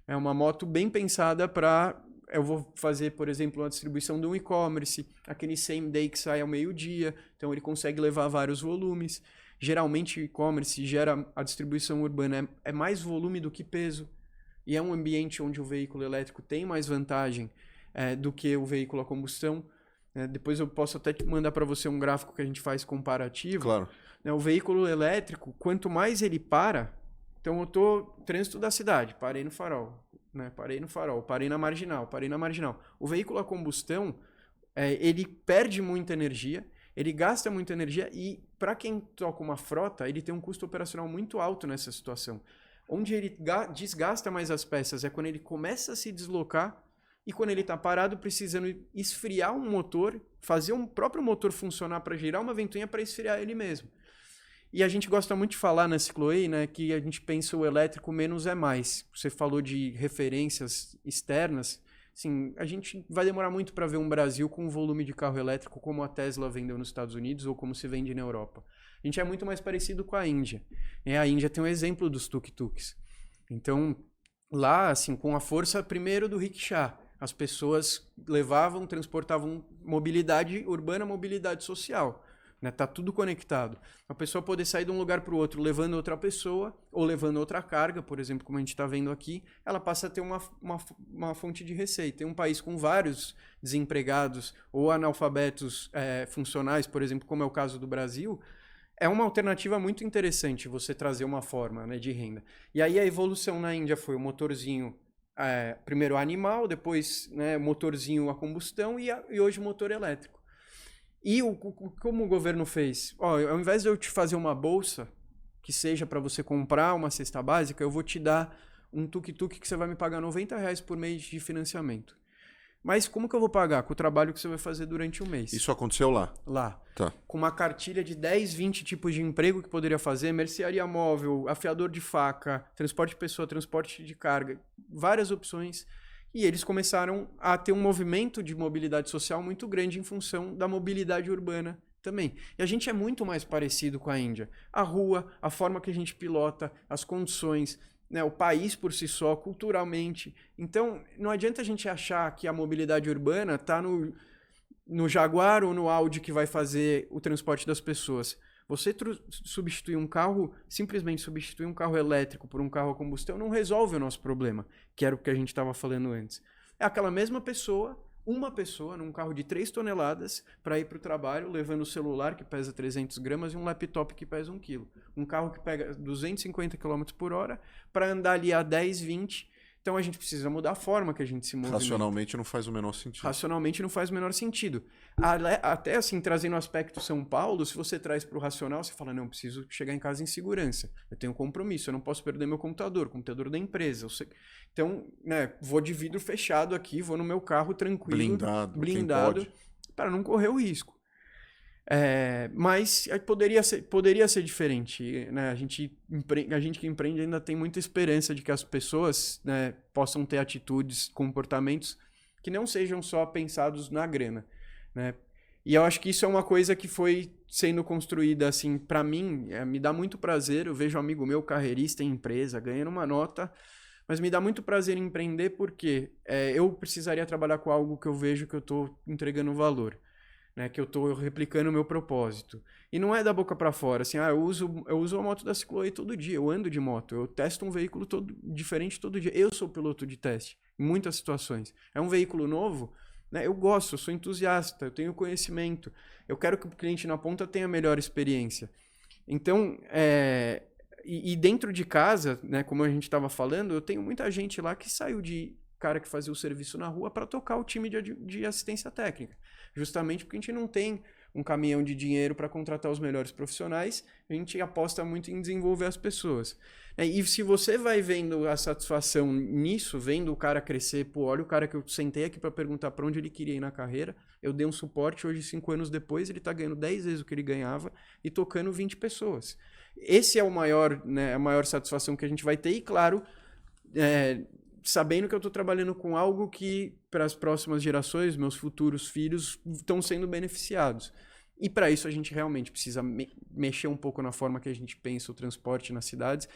É uma moto bem pensada para... Eu vou fazer, por exemplo, uma distribuição de um e-commerce, aquele same day que sai ao meio-dia, então ele consegue levar vários volumes. Geralmente o e-commerce gera a distribuição urbana é mais volume do que peso, e é um ambiente onde o veículo elétrico tem mais vantagem do que o veículo a combustão. Depois eu posso até mandar para você um gráfico que a gente faz comparativo. Claro. O veículo elétrico, quanto mais ele para... Então eu tô trânsito da cidade, parei no farol, né? Parei no farol, parei na marginal. O veículo a combustão, ele perde muita energia, ele gasta muita energia e para quem toca uma frota, ele tem um custo operacional muito alto nessa situação. Onde ele desgasta mais as peças é quando ele começa a se deslocar e quando ele está parado precisando esfriar um motor, fazer um próprio motor funcionar para girar uma ventoinha para esfriar ele mesmo. E a gente gosta muito de falar na Cicloei, né, que a gente pensa o elétrico menos é mais. Você falou de referências externas. Assim, a gente vai demorar muito para ver um Brasil com um volume de carro elétrico como a Tesla vendeu nos Estados Unidos ou como se vende na Europa. A gente é muito mais parecido com a Índia. A Índia tem um exemplo dos tuk-tuks. Então, lá, assim, com a força primeiro do rickshaw, as pessoas levavam, transportavam mobilidade urbana, mobilidade social. Né? Tá tudo conectado. A pessoa poder sair de um lugar para o outro levando outra pessoa ou levando outra carga, por exemplo, como a gente está vendo aqui, ela passa a ter uma fonte de receita. Tem um país com vários desempregados ou analfabetos funcionais, por exemplo, como é o caso do Brasil, é uma alternativa muito interessante você trazer uma forma, né, de renda. E aí a evolução na Índia foi o motorzinho, primeiro animal, depois, né, motorzinho a combustão e hoje motor elétrico. E como o governo fez? Ao invés de eu te fazer uma bolsa, que seja para você comprar uma cesta básica, eu vou te dar um tuk-tuk que você vai me pagar R$90 por mês de financiamento. Mas como que eu vou pagar? Com o trabalho que você vai fazer durante um mês. Isso aconteceu lá? Lá. Tá. Com uma cartilha de 10, 20 tipos de emprego que poderia fazer, mercearia móvel, afiador de faca, transporte de pessoa, transporte de carga, várias opções. E eles começaram a ter um movimento de mobilidade social muito grande em função da mobilidade urbana também. E a gente é muito mais parecido com a Índia. A rua, a forma que a gente pilota, as condições, né, o país por si só, culturalmente. Então, não adianta a gente achar que a mobilidade urbana está no Jaguar ou no Audi que vai fazer o transporte das pessoas. Você substituir um carro, simplesmente substituir um carro elétrico por um carro a combustão, não resolve o nosso problema, que era o que a gente estava falando antes. É aquela mesma pessoa, uma pessoa, num carro de 3 toneladas, para ir para o trabalho, levando o celular, que pesa 300 gramas, e um laptop que pesa 1 quilo. Um carro que pega 250 km por hora, para andar ali a 10, 20. Então a gente precisa mudar a forma que a gente se movimenta. Racionalmente não faz o menor sentido. Racionalmente não faz o menor sentido. Até assim, trazendo o aspecto São Paulo, se você traz para o racional, você fala, não, eu preciso chegar em casa em segurança. Eu tenho um compromisso, eu não posso perder meu computador, o computador da empresa. Então, né, vou de vidro fechado aqui, vou no meu carro tranquilo, blindado para não correr o risco. Mas poderia ser diferente, né? A gente que empreende ainda tem muita esperança de que as pessoas, né, possam ter atitudes, comportamentos que não sejam só pensados na grana, né? E eu acho que isso é uma coisa que foi sendo construída, assim, para mim, me dá muito prazer. Eu vejo um amigo meu, carreirista em empresa, ganhando uma nota, mas me dá muito prazer em empreender porque eu precisaria trabalhar com algo que eu vejo que eu estou entregando valor. Né, que eu estou replicando o meu propósito. E não é da boca para fora, assim, eu uso a moto da Cicloe todo dia, eu ando de moto, eu testo um veículo diferente todo dia. Eu sou piloto de teste, em muitas situações. É um veículo novo, né, eu gosto, eu sou entusiasta, eu tenho conhecimento, eu quero que o cliente na ponta tenha a melhor experiência. Então, e dentro de casa, né, como a gente estava falando, eu tenho muita gente lá que saiu de cara que fazia o serviço na rua para tocar o time de assistência técnica. Justamente porque a gente não tem um caminhão de dinheiro para contratar os melhores profissionais, a gente aposta muito em desenvolver as pessoas. E se você vai vendo a satisfação nisso, vendo o cara crescer, pô, olha o cara que eu sentei aqui para perguntar para onde ele queria ir na carreira, eu dei um suporte, hoje 5 anos depois ele está ganhando 10 vezes o que ele ganhava e tocando 20 pessoas. Esse é o maior, né, a maior satisfação que a gente vai ter e, claro, sabendo que eu estou trabalhando com algo que, para as próximas gerações, meus futuros filhos, estão sendo beneficiados. E para isso a gente realmente precisa mexer um pouco na forma que a gente pensa o transporte nas cidades,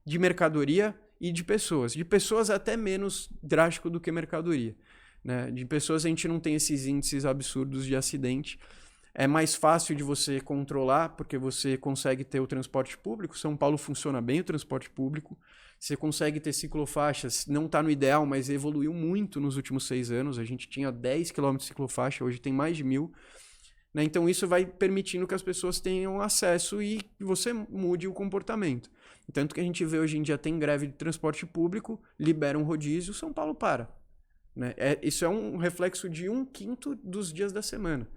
de mercadoria e de pessoas. De pessoas até menos drástico do que mercadoria. Né? De pessoas a gente não tem esses índices absurdos de acidente. É mais fácil de você controlar, porque você consegue ter o transporte público. São Paulo funciona bem o transporte público. Você consegue ter ciclofaixas, não está no ideal, mas evoluiu muito nos últimos 6 anos. A gente tinha 10 km de ciclofaixa, hoje tem mais de 1.000. Né? Então isso vai permitindo que as pessoas tenham acesso e que você mude o comportamento. Tanto que a gente vê hoje em dia tem greve de transporte público, libera um rodízio, São Paulo para. Né? Isso é um reflexo de 1/5 dos dias da semana.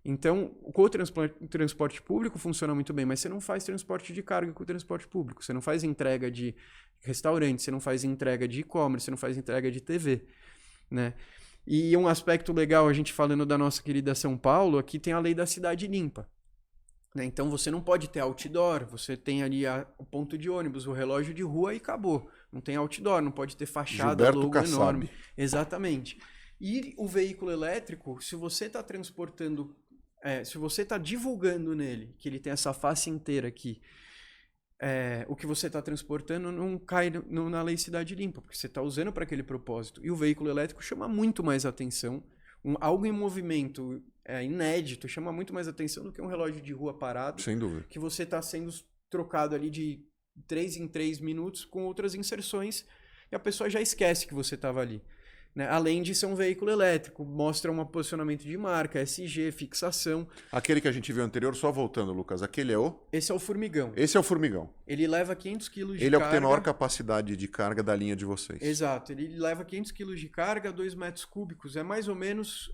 Então, com o transporte público funciona muito bem, mas você não faz transporte de carga com o transporte público, você não faz entrega de restaurante, você não faz entrega de e-commerce, você não faz entrega de TV, né? E um aspecto legal, a gente falando da nossa querida São Paulo, aqui tem a lei da cidade limpa. Né? Então você não pode ter outdoor, você tem ali o ponto de ônibus, o relógio de rua e acabou. Não tem outdoor, não pode ter fachada, Gilberto logo Kassab. enorme. Exatamente. E o veículo elétrico, se você está transportando... se você está divulgando nele, que ele tem essa face inteira aqui, o que você está transportando não cai na lei Cidade Limpa, porque você está usando para aquele propósito. E o veículo elétrico chama muito mais atenção. Algo em movimento inédito chama muito mais atenção do que um relógio de rua parado. Sem dúvida. Que você está sendo trocado ali de 3 em 3 minutos com outras inserções e a pessoa já esquece que você estava ali. Né? Além de ser um veículo elétrico, mostra um posicionamento de marca, SG, fixação. Aquele que a gente viu anterior, só voltando, Lucas, aquele é o? Esse é o Formigão. Esse é o Formigão. Ele leva 500 kg de carga. Ele é o que tem a maior capacidade de carga da linha de vocês. Exato, ele leva 500 kg de carga, 2 metros cúbicos. É mais ou menos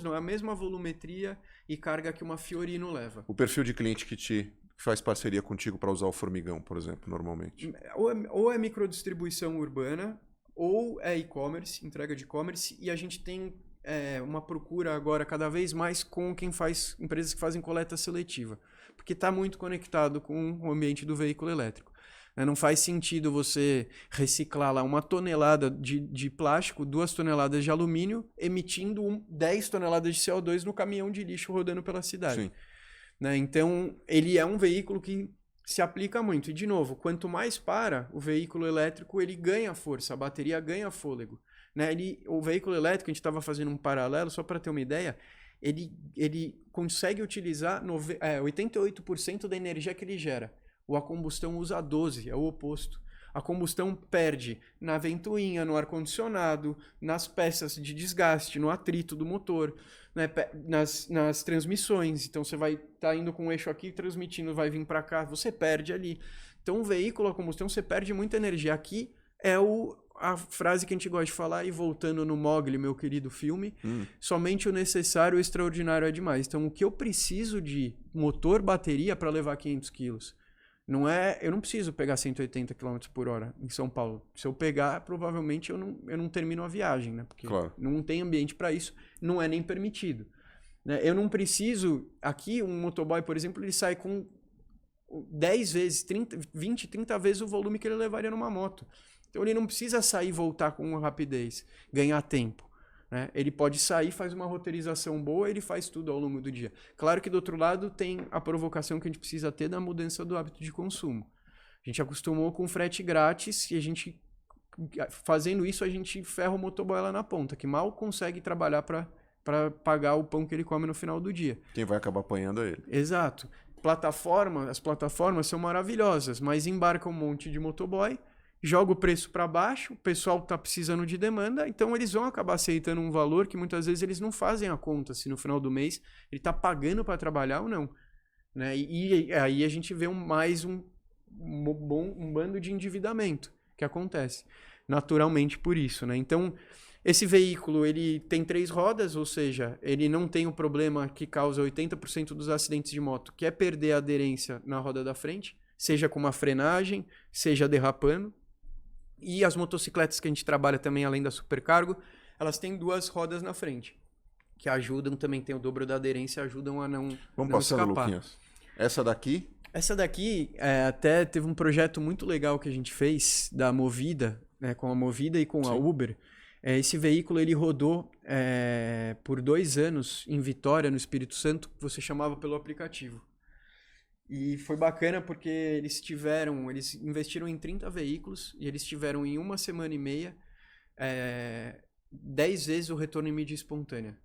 não, é a mesma volumetria e carga que uma Fiorino leva. O perfil de cliente que faz parceria contigo para usar o Formigão, por exemplo, normalmente? Ou é microdistribuição urbana, ou é e-commerce, entrega de e-commerce, e a gente tem uma procura agora cada vez mais com empresas que fazem coleta seletiva, porque está muito conectado com o ambiente do veículo elétrico. Não faz sentido você reciclar lá 1 tonelada de plástico, 2 toneladas de alumínio, emitindo 10 toneladas de CO2 no caminhão de lixo rodando pela cidade. Sim. Né? Então, ele é um veículo que se aplica muito. E, de novo, quanto mais para, o veículo elétrico ele ganha força, a bateria ganha fôlego. Né? O veículo elétrico, a gente estava fazendo um paralelo, só para ter uma ideia, ele consegue utilizar 88% da energia que ele gera. A combustão usa 12%, é o oposto. A combustão perde na ventoinha, no ar-condicionado, nas peças de desgaste, no atrito do motor, né, nas transmissões. Então você vai estar indo com o eixo aqui, transmitindo, vai vir para cá, você perde ali. Então o veículo a combustão, você perde muita energia. Aqui é a frase que a gente gosta de falar, e voltando no Mowgli, meu querido filme, somente o necessário, o extraordinário é demais. Então o que eu preciso de motor, bateria para levar 500 quilos? Eu não preciso pegar 180 km por hora em São Paulo. Se eu pegar, provavelmente eu não termino a viagem, né? Porque não tem ambiente para isso, não é nem permitido. Né? Eu não preciso... Aqui, um motoboy, por exemplo, ele sai com 10 vezes, 20, 30 vezes o volume que ele levaria numa moto. Então ele não precisa sair e voltar com rapidez, ganhar tempo. Né? Ele pode sair, faz uma roteirização boa, ele faz tudo ao longo do dia. Claro que do outro lado tem a provocação que a gente precisa ter da mudança do hábito de consumo. A gente acostumou com frete grátis e fazendo isso a gente ferra o motoboy lá na ponta, que mal consegue trabalhar para pagar o pão que ele come no final do dia. Quem vai acabar apanhando é ele. Exato. As plataformas são maravilhosas, mas embarca um monte de motoboy, joga o preço para baixo, o pessoal está precisando de demanda, então eles vão acabar aceitando um valor que muitas vezes eles não fazem a conta se no final do mês ele está pagando para trabalhar ou não. Né? E aí a gente vê mais um bando de endividamento que acontece naturalmente por isso. Né? Então, esse veículo ele tem 3 rodas, ou seja, ele não tem o problema que causa 80% dos acidentes de moto, que é perder a aderência na roda da frente, seja com uma frenagem, seja derrapando. E as motocicletas que a gente trabalha também, além da supercargo, elas têm 2 rodas na frente, que ajudam também, tem o dobro da aderência, ajudam a não escapar. Vamos passando, Luquinhas. Essa daqui, até teve um projeto muito legal que a gente fez da Movida, né, com a Movida e com a Uber. Esse veículo ele rodou por 2 anos em Vitória, no Espírito Santo, que você chamava pelo aplicativo. E foi bacana porque eles investiram em 30 veículos e eles tiveram em 1 semana e meia 10 vezes o retorno em mídia espontânea.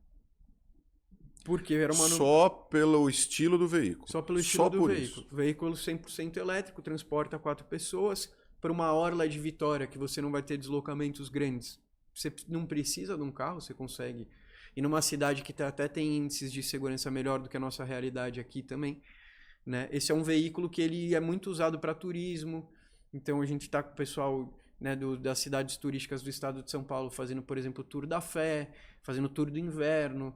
Porque era Só pelo estilo do veículo. Só pelo estilo do veículo. Isso. Veículo 100% elétrico, transporta 4 pessoas para uma orla de Vitória, que você não vai ter deslocamentos grandes. Você não precisa de um carro, você consegue. E numa cidade que até tem índices de segurança melhor do que a nossa realidade aqui também. Né? Esse é um veículo que ele é muito usado para turismo, então a gente está com o pessoal, né, das cidades turísticas do estado de São Paulo fazendo, por exemplo, o Tour da Fé, fazendo o Tour do Inverno,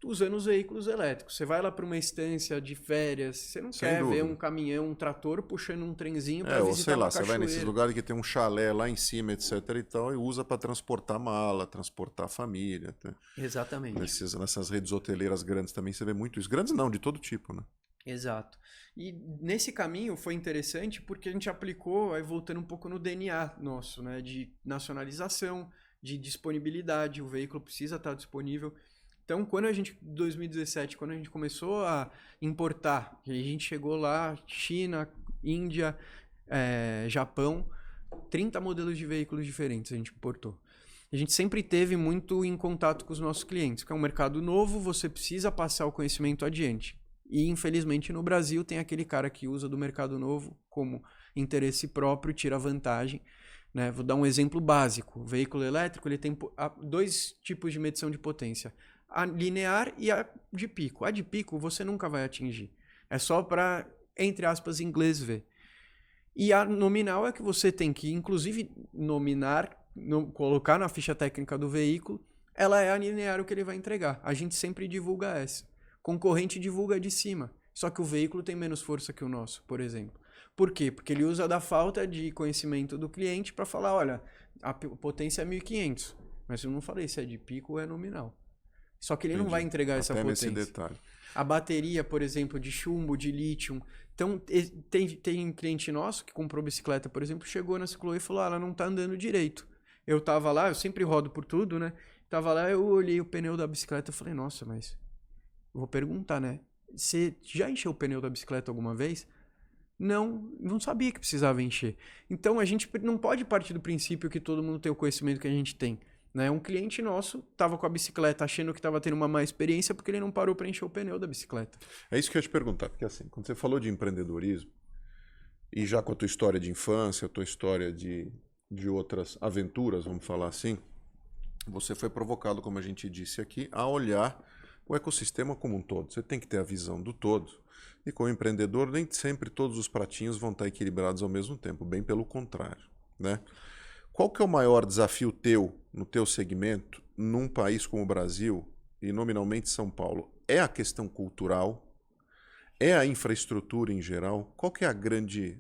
usando os veículos elétricos. Você vai lá para uma estância de férias, você não quer ver um caminhão, um trator puxando um trenzinho para visitar ou sei lá, uma cachoeira. Você vai nesses lugares que tem um chalé lá em cima, etc e tal, e usa para transportar mala, transportar família. Exatamente. Nessas redes hoteleiras grandes também você vê muito isso. Grandes não, de todo tipo, né? Exato. E nesse caminho foi interessante porque a gente aplicou, aí voltando um pouco no DNA nosso, né, de nacionalização, de disponibilidade, o veículo precisa estar disponível. Então, em 2017, quando a gente começou a importar, a gente chegou lá, China, Índia, Japão, 30 modelos de veículos diferentes a gente importou. A gente sempre teve muito em contato com os nossos clientes, que é um mercado novo, você precisa passar o conhecimento adiante. E, infelizmente, no Brasil tem aquele cara que usa do mercado novo como interesse próprio, tira vantagem. Né? Vou dar um exemplo básico. O veículo elétrico ele tem 2 tipos de medição de potência. A linear e a de pico. A de pico você nunca vai atingir. É só para, entre aspas, inglês ver. E a nominal é que você tem que, inclusive, colocar na ficha técnica do veículo, ela é a linear o que ele vai entregar. A gente sempre divulga essa. Concorrente divulga de cima. Só que o veículo tem menos força que o nosso, por exemplo. Por quê? Porque ele usa da falta de conhecimento do cliente para falar, olha, a potência é 1.500. Mas eu não falei se é de pico ou é nominal. Só que ele não vai entregar essa potência. Nesse detalhe. A bateria, por exemplo, de chumbo, de lítio. Então, tem cliente nosso que comprou bicicleta, por exemplo, chegou na Cicloe e falou, ela não tá andando direito. Eu tava lá, eu sempre rodo por tudo, né? Tava lá, eu olhei o pneu da bicicleta e falei, nossa, mas... Vou perguntar, né? Você já encheu o pneu da bicicleta alguma vez? Não sabia que precisava encher. Então, a gente não pode partir do princípio que todo mundo tem o conhecimento que a gente tem. Né? Um cliente nosso estava com a bicicleta achando que estava tendo uma má experiência porque ele não parou para encher o pneu da bicicleta. É isso que eu ia te perguntar, porque assim, quando você falou de empreendedorismo, e já com a tua história de infância, a tua história de outras aventuras, vamos falar assim, você foi provocado, como a gente disse aqui, a olhar o ecossistema como um todo. Você tem que ter a visão do todo. E como empreendedor, nem sempre todos os pratinhos vão estar equilibrados ao mesmo tempo, bem pelo contrário, né? Qual que é o maior desafio teu, no teu segmento, num país como o Brasil e nominalmente São Paulo? É a questão cultural? É a infraestrutura em geral? Qual que é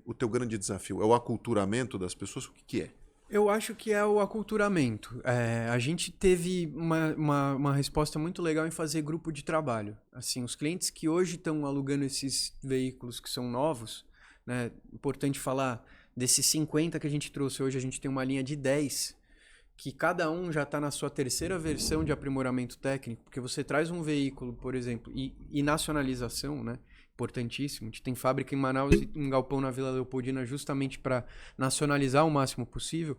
o teu grande desafio? É o aculturamento das pessoas? O que é? Eu acho que é o aculturamento. A gente teve uma resposta muito legal em fazer grupo de trabalho. Assim, os clientes que hoje estão alugando esses veículos que são novos, né, importante falar... Desses 50 que a gente trouxe hoje, a gente tem uma linha de 10, que cada um já está na sua terceira versão de aprimoramento técnico, porque você traz um veículo, por exemplo, e nacionalização, né? Importantíssimo. A gente tem fábrica em Manaus e um galpão na Vila Leopoldina justamente para nacionalizar o máximo possível.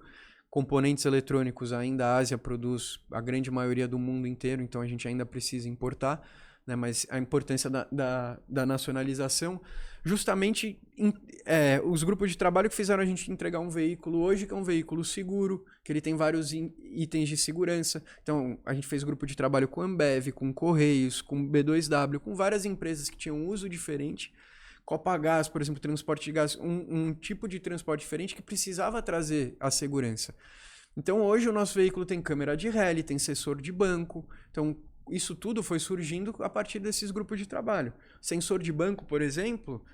Componentes eletrônicos ainda a Ásia produz a grande maioria do mundo inteiro, então a gente ainda precisa importar. Né, mas a importância da nacionalização, justamente os grupos de trabalho que fizeram a gente entregar um veículo hoje, que é um veículo seguro, que ele tem vários itens de segurança. Então, a gente fez grupo de trabalho com a Ambev, com Correios, com B2W, com várias empresas que tinham uso diferente. Copagás, por exemplo, transporte de gás, um tipo de transporte diferente que precisava trazer a segurança. Então, hoje o nosso veículo tem câmera de rally, tem sensor de banco, então... Isso tudo foi surgindo a partir desses grupos de trabalho. Sensor de banco, por exemplo,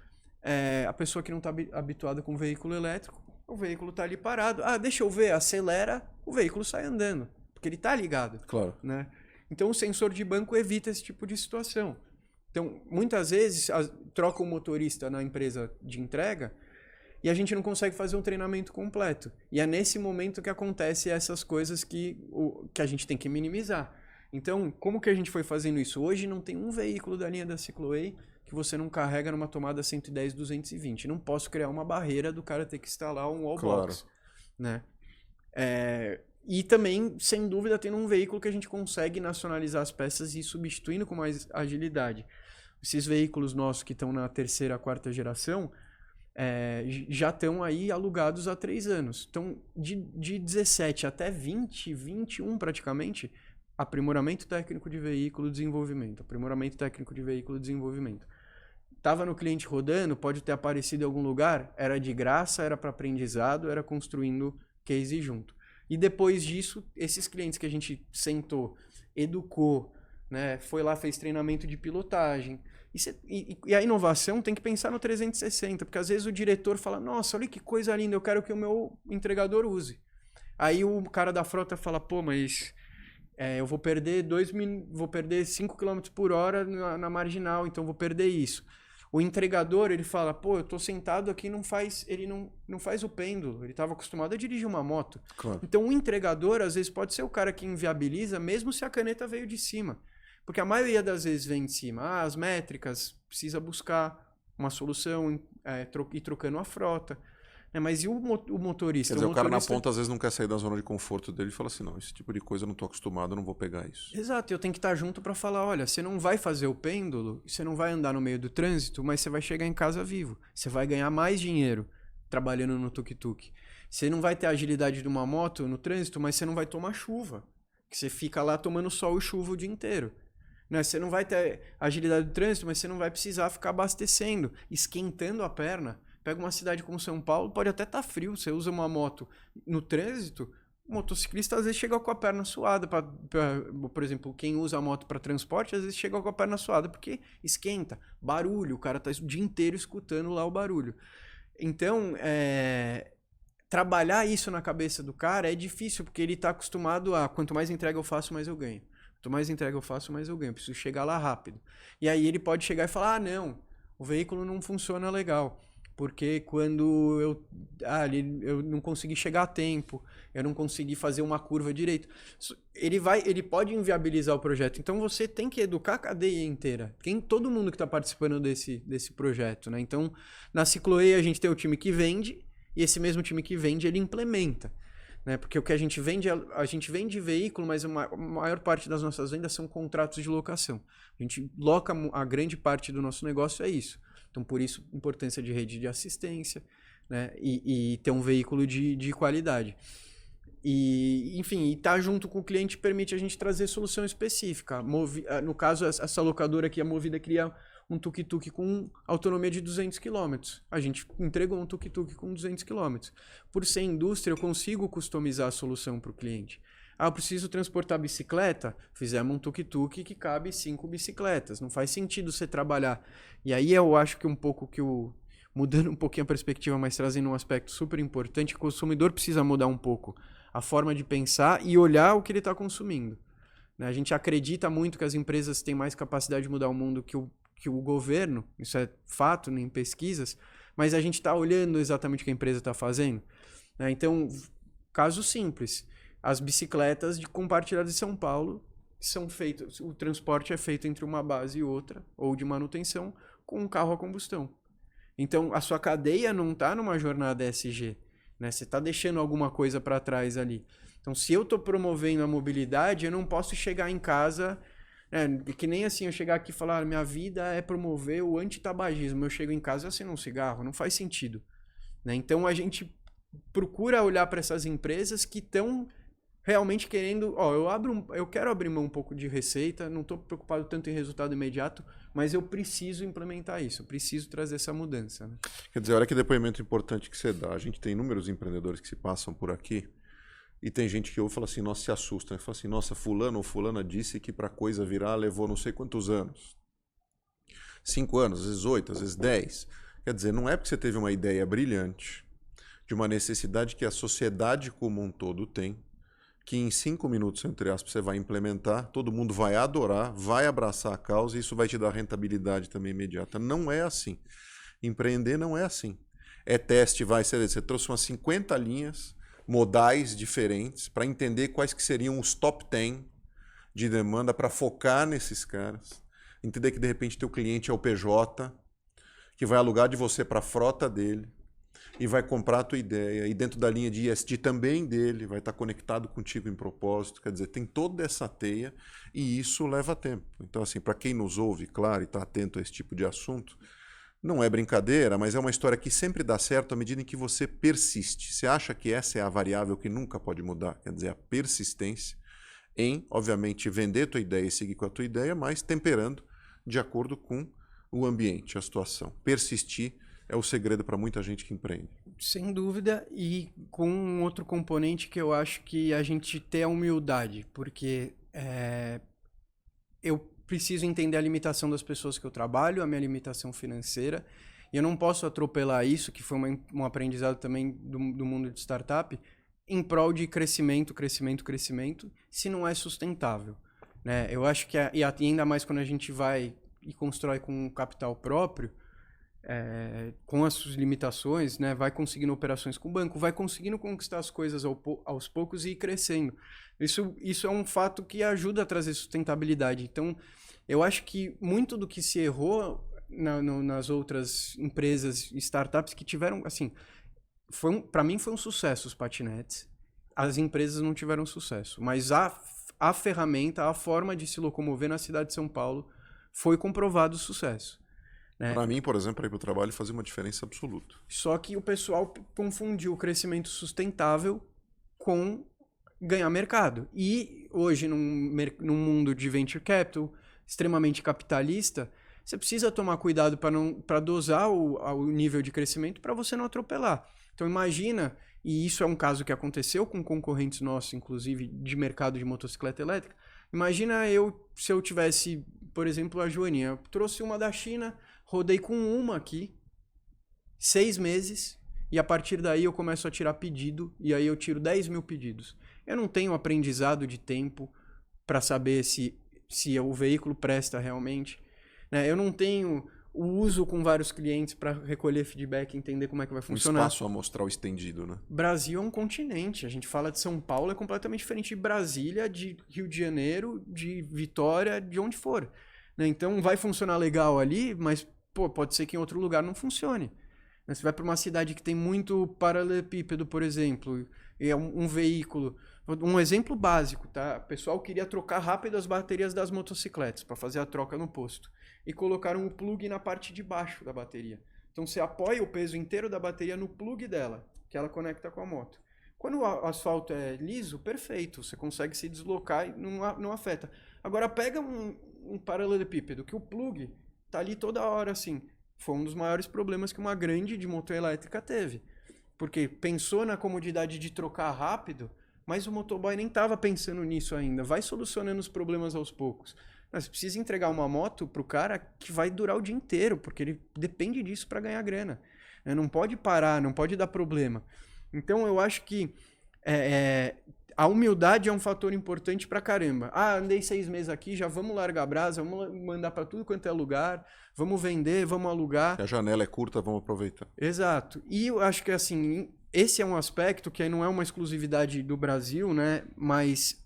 a pessoa que não está habituada com veículo elétrico, o veículo está ali parado. Ah, deixa eu ver, acelera, o veículo sai andando, porque ele está ligado. Claro. Né? Então, o sensor de banco evita esse tipo de situação. Então, muitas vezes, troca o motorista na empresa de entrega e a gente não consegue fazer um treinamento completo. E é nesse momento que acontecem essas coisas que a gente tem que minimizar. Então, como que a gente foi fazendo isso? Hoje não tem um veículo da linha da Cicloe que você não carrega numa tomada 110, 220. Não posso criar uma barreira do cara ter que instalar um wallbox. Claro. Né? E também, sem dúvida, tendo um veículo que a gente consegue nacionalizar as peças e ir substituindo com mais agilidade. Esses veículos nossos que estão na terceira, quarta geração já estão aí alugados há 3 anos. Então, de 17 até 20, 21 praticamente... Aprimoramento técnico de veículo, desenvolvimento. Aprimoramento técnico de veículo, desenvolvimento. Estava no cliente rodando, pode ter aparecido em algum lugar, era de graça, era para aprendizado, era construindo case junto. E depois disso, esses clientes que a gente sentou, educou, né, foi lá, fez treinamento de pilotagem. E a inovação tem que pensar no 360, porque às vezes o diretor fala, nossa, olha que coisa linda, eu quero que o meu entregador use. Aí o cara da frota fala, pô, mas... eu vou perder 5 km por hora na marginal, então vou perder isso. O entregador, ele fala, pô, eu tô sentado aqui, ele não faz o pêndulo, ele estava acostumado a dirigir uma moto. Claro. Então o entregador, às vezes, pode ser o cara que inviabiliza, mesmo se a caneta veio de cima. Porque a maioria das vezes vem de cima. As métricas, precisa buscar uma solução, ir trocando a frota. Mas e o motorista? Quer dizer, o cara na ponta às vezes não quer sair da zona de conforto dele e fala assim, não, esse tipo de coisa eu não estou acostumado, eu não vou pegar isso. Exato, eu tenho que estar junto para falar, olha, você não vai fazer o pêndulo, você não vai andar no meio do trânsito, mas você vai chegar em casa vivo. Você vai ganhar mais dinheiro trabalhando no tuk-tuk. Você não vai ter a agilidade de uma moto no trânsito, mas você não vai tomar chuva. Que você fica lá tomando sol e chuva o dia inteiro. Né? Você não vai ter a agilidade do trânsito, mas você não vai precisar ficar abastecendo, esquentando a perna. Pega uma cidade como São Paulo, pode até estar frio, você usa uma moto no trânsito, o motociclista às vezes chega com a perna suada, por exemplo, quem usa a moto para transporte, às vezes chega com a perna suada porque esquenta, barulho, o cara está o dia inteiro escutando lá o barulho. Então, trabalhar isso na cabeça do cara é difícil, porque ele tá acostumado a quanto mais entrega eu faço, mais eu ganho. Quanto mais entrega eu faço, mais eu ganho. Preciso chegar lá rápido. E aí ele pode chegar e falar, não, o veículo não funciona legal. Porque quando eu não consegui chegar a tempo, eu não consegui fazer uma curva direito. Ele pode inviabilizar o projeto. Então você tem que educar a cadeia inteira. Todo mundo que está participando desse projeto, né? Então, na Cicloe a gente tem o time que vende, e esse mesmo time que vende, ele implementa. Né? Porque o que a gente vende veículo, mas a maior parte das nossas vendas são contratos de locação. A gente loca, a grande parte do nosso negócio é isso. Então, por isso, a importância de rede de assistência, né? E ter um veículo de qualidade. E, enfim, estar junto com o cliente permite a gente trazer solução específica. No caso, essa locadora aqui, a Movida, cria um tuk-tuk com autonomia de 200 km. A gente entregou um tuk-tuk com 200 km. Por ser indústria, eu consigo customizar a solução para o cliente. Eu preciso transportar bicicleta? Fizemos um tuk-tuk que cabe 5 bicicletas. Não faz sentido você trabalhar. E aí eu acho que mudando um pouquinho a perspectiva, mas trazendo um aspecto super importante, o consumidor precisa mudar um pouco a forma de pensar e olhar o que ele está consumindo. A gente acredita muito que as empresas têm mais capacidade de mudar o mundo que o governo, isso é fato em pesquisas, mas a gente está olhando exatamente o que a empresa está fazendo. Então, caso simples, as bicicletas compartilhadas de São Paulo são feitas, o transporte é feito entre uma base e outra, ou de manutenção, com um carro a combustão. Então, a sua cadeia não está numa jornada ESG, né? Você está deixando alguma coisa para trás ali. Então, se eu estou promovendo a mobilidade, eu não posso chegar em casa, que nem assim eu chegar aqui e falar, minha vida é promover o antitabagismo, eu chego em casa e acendo um cigarro, não faz sentido. Né? Então, a gente procura olhar para essas empresas que estão realmente querendo, eu quero abrir mão um pouco de receita, não estou preocupado tanto em resultado imediato, mas eu preciso implementar isso, eu preciso trazer essa mudança. Né? Quer dizer, olha que depoimento importante que você dá. A gente tem inúmeros empreendedores que se passam por aqui e tem gente que ouve e fala assim, nossa, se assusta. Né? Fala assim, nossa, fulano ou fulana disse que para a coisa virar levou não sei quantos anos. 5 anos, às vezes 8, às vezes 10. Quer dizer, não é porque você teve uma ideia brilhante de uma necessidade que a sociedade como um todo tem, que em 5 minutos, entre aspas, você vai implementar, todo mundo vai adorar, vai abraçar a causa e isso vai te dar rentabilidade também imediata. Não é assim. Empreender não é assim. É teste, você trouxe umas 50 linhas modais diferentes para entender quais que seriam os top 10 de demanda para focar nesses caras. Entender que de repente teu cliente é o PJ, que vai alugar de você para a frota dele, e vai comprar a tua ideia, e dentro da linha de ESG também dele, vai estar conectado contigo em propósito, quer dizer, tem toda essa teia e isso leva tempo. Então, assim, para quem nos ouve, claro, e está atento a esse tipo de assunto, não é brincadeira, mas é uma história que sempre dá certo à medida em que você persiste. Você acha que essa é a variável que nunca pode mudar, quer dizer, a persistência em, obviamente, vender a tua ideia e seguir com a tua ideia, mas temperando de acordo com o ambiente, a situação. Persistir é o segredo para muita gente que empreende. Sem dúvida, e com um outro componente que eu acho que a gente tem a humildade, porque eu preciso entender a limitação das pessoas que eu trabalho, a minha limitação financeira, e eu não posso atropelar isso, que foi um aprendizado também do mundo de startup, em prol de crescimento, se não é sustentável. Né? Eu acho que, e ainda mais quando a gente vai e constrói com um capital próprio, com as suas limitações, né, vai conseguindo operações com o banco, vai conseguindo conquistar as coisas aos poucos e ir crescendo. Isso é um fato que ajuda a trazer sustentabilidade. Então, eu acho que muito do que se errou nas outras empresas, startups que tiveram, assim, para mim foi um sucesso os patinetes. As empresas não tiveram sucesso, mas a ferramenta, a forma de se locomover na cidade de São Paulo foi comprovado o sucesso. Né? Para mim, por exemplo, ir para o trabalho fazia uma diferença absoluta. Só que o pessoal confundiu o crescimento sustentável com ganhar mercado. E hoje, num mundo de venture capital, extremamente capitalista, você precisa tomar cuidado para dosar o nível de crescimento para você não atropelar. Então imagina, e isso é um caso que aconteceu com concorrentes nossos, inclusive de mercado de motocicleta elétrica, imagina se eu tivesse, por exemplo, a Joaninha, eu trouxe uma da China, rodei com uma aqui, 6 meses, e a partir daí eu começo a tirar pedido, e aí eu tiro 10 mil pedidos. Eu não tenho aprendizado de tempo para saber se o veículo presta realmente, né? Eu não tenho o uso com vários clientes para recolher feedback e entender como é que vai funcionar. Um espaço amostral estendido, né? Brasil é um continente. A gente fala de São Paulo, é completamente diferente de Brasília, de Rio de Janeiro, de Vitória, de onde for, né? Então vai funcionar legal ali, mas pode ser que em outro lugar não funcione. Você vai para uma cidade que tem muito paralelepípedo, por exemplo, e é um veículo. Um exemplo básico, tá? O pessoal queria trocar rápido as baterias das motocicletas para fazer a troca no posto. E colocaram o plug na parte de baixo da bateria. Então você apoia o peso inteiro da bateria no plug dela, que ela conecta com a moto. Quando o asfalto é liso, perfeito, você consegue se deslocar e não afeta. Agora pega um paralelepípedo, que o plug tá ali toda hora assim. Foi um dos maiores problemas que uma grande de moto elétrica teve. Porque pensou na comodidade de trocar rápido, mas o motoboy nem estava pensando nisso ainda. Vai solucionando os problemas aos poucos. Você precisa entregar uma moto pro cara que vai durar o dia inteiro, porque ele depende disso para ganhar grana. Não pode parar, não pode dar problema. Então eu acho que a humildade é um fator importante pra caramba. Andei 6 meses aqui, já vamos largar a brasa, vamos mandar para tudo quanto é lugar, vamos vender, vamos alugar. A janela é curta, vamos aproveitar. Exato. E eu acho que assim, esse é um aspecto que aí não é uma exclusividade do Brasil, né? Mas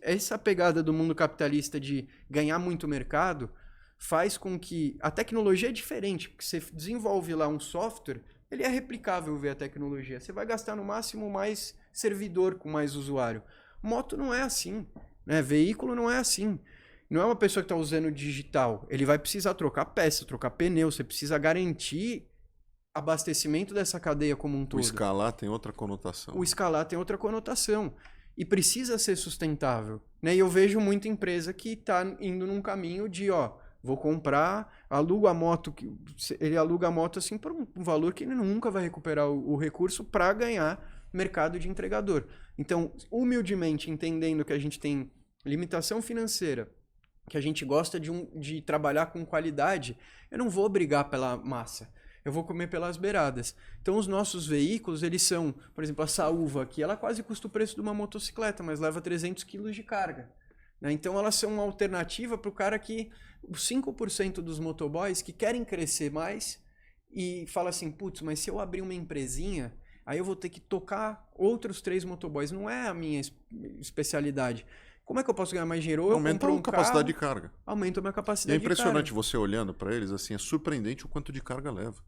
essa pegada do mundo capitalista de ganhar muito mercado faz com que a tecnologia é diferente, porque você desenvolve lá um software, ele é replicável via tecnologia. Você vai gastar no máximo mais servidor com mais usuário. Moto não é assim, né? Veículo não é assim. Não é uma pessoa que está usando digital. Ele vai precisar trocar peça, trocar pneu. Você precisa garantir abastecimento dessa cadeia como um todo. O escalar tem outra conotação. O escalar tem outra conotação. E precisa ser sustentável, né? E eu vejo muita empresa que está indo num caminho de, vou comprar, alugo a moto, ele aluga a moto assim por um valor que ele nunca vai recuperar o recurso para ganhar mercado de entregador. Então, humildemente, entendendo que a gente tem limitação financeira, que a gente gosta de trabalhar com qualidade, eu não vou brigar pela massa. Eu vou comer pelas beiradas. Então, os nossos veículos, eles são, por exemplo, a Saúva aqui, ela quase custa o preço de uma motocicleta, mas leva 300 quilos de carga. Né? Então, elas são uma alternativa para o cara que, os 5% dos motoboys que querem crescer mais e fala assim, putz, mas se eu abrir uma empresinha, aí eu vou ter que tocar outros 3 motoboys. Não é a minha especialidade. Como é que eu posso ganhar mais dinheiro? Aumenta a capacidade de carga. Aumenta a minha capacidade de carga. É impressionante você olhando para eles, assim, é surpreendente o quanto de carga leva,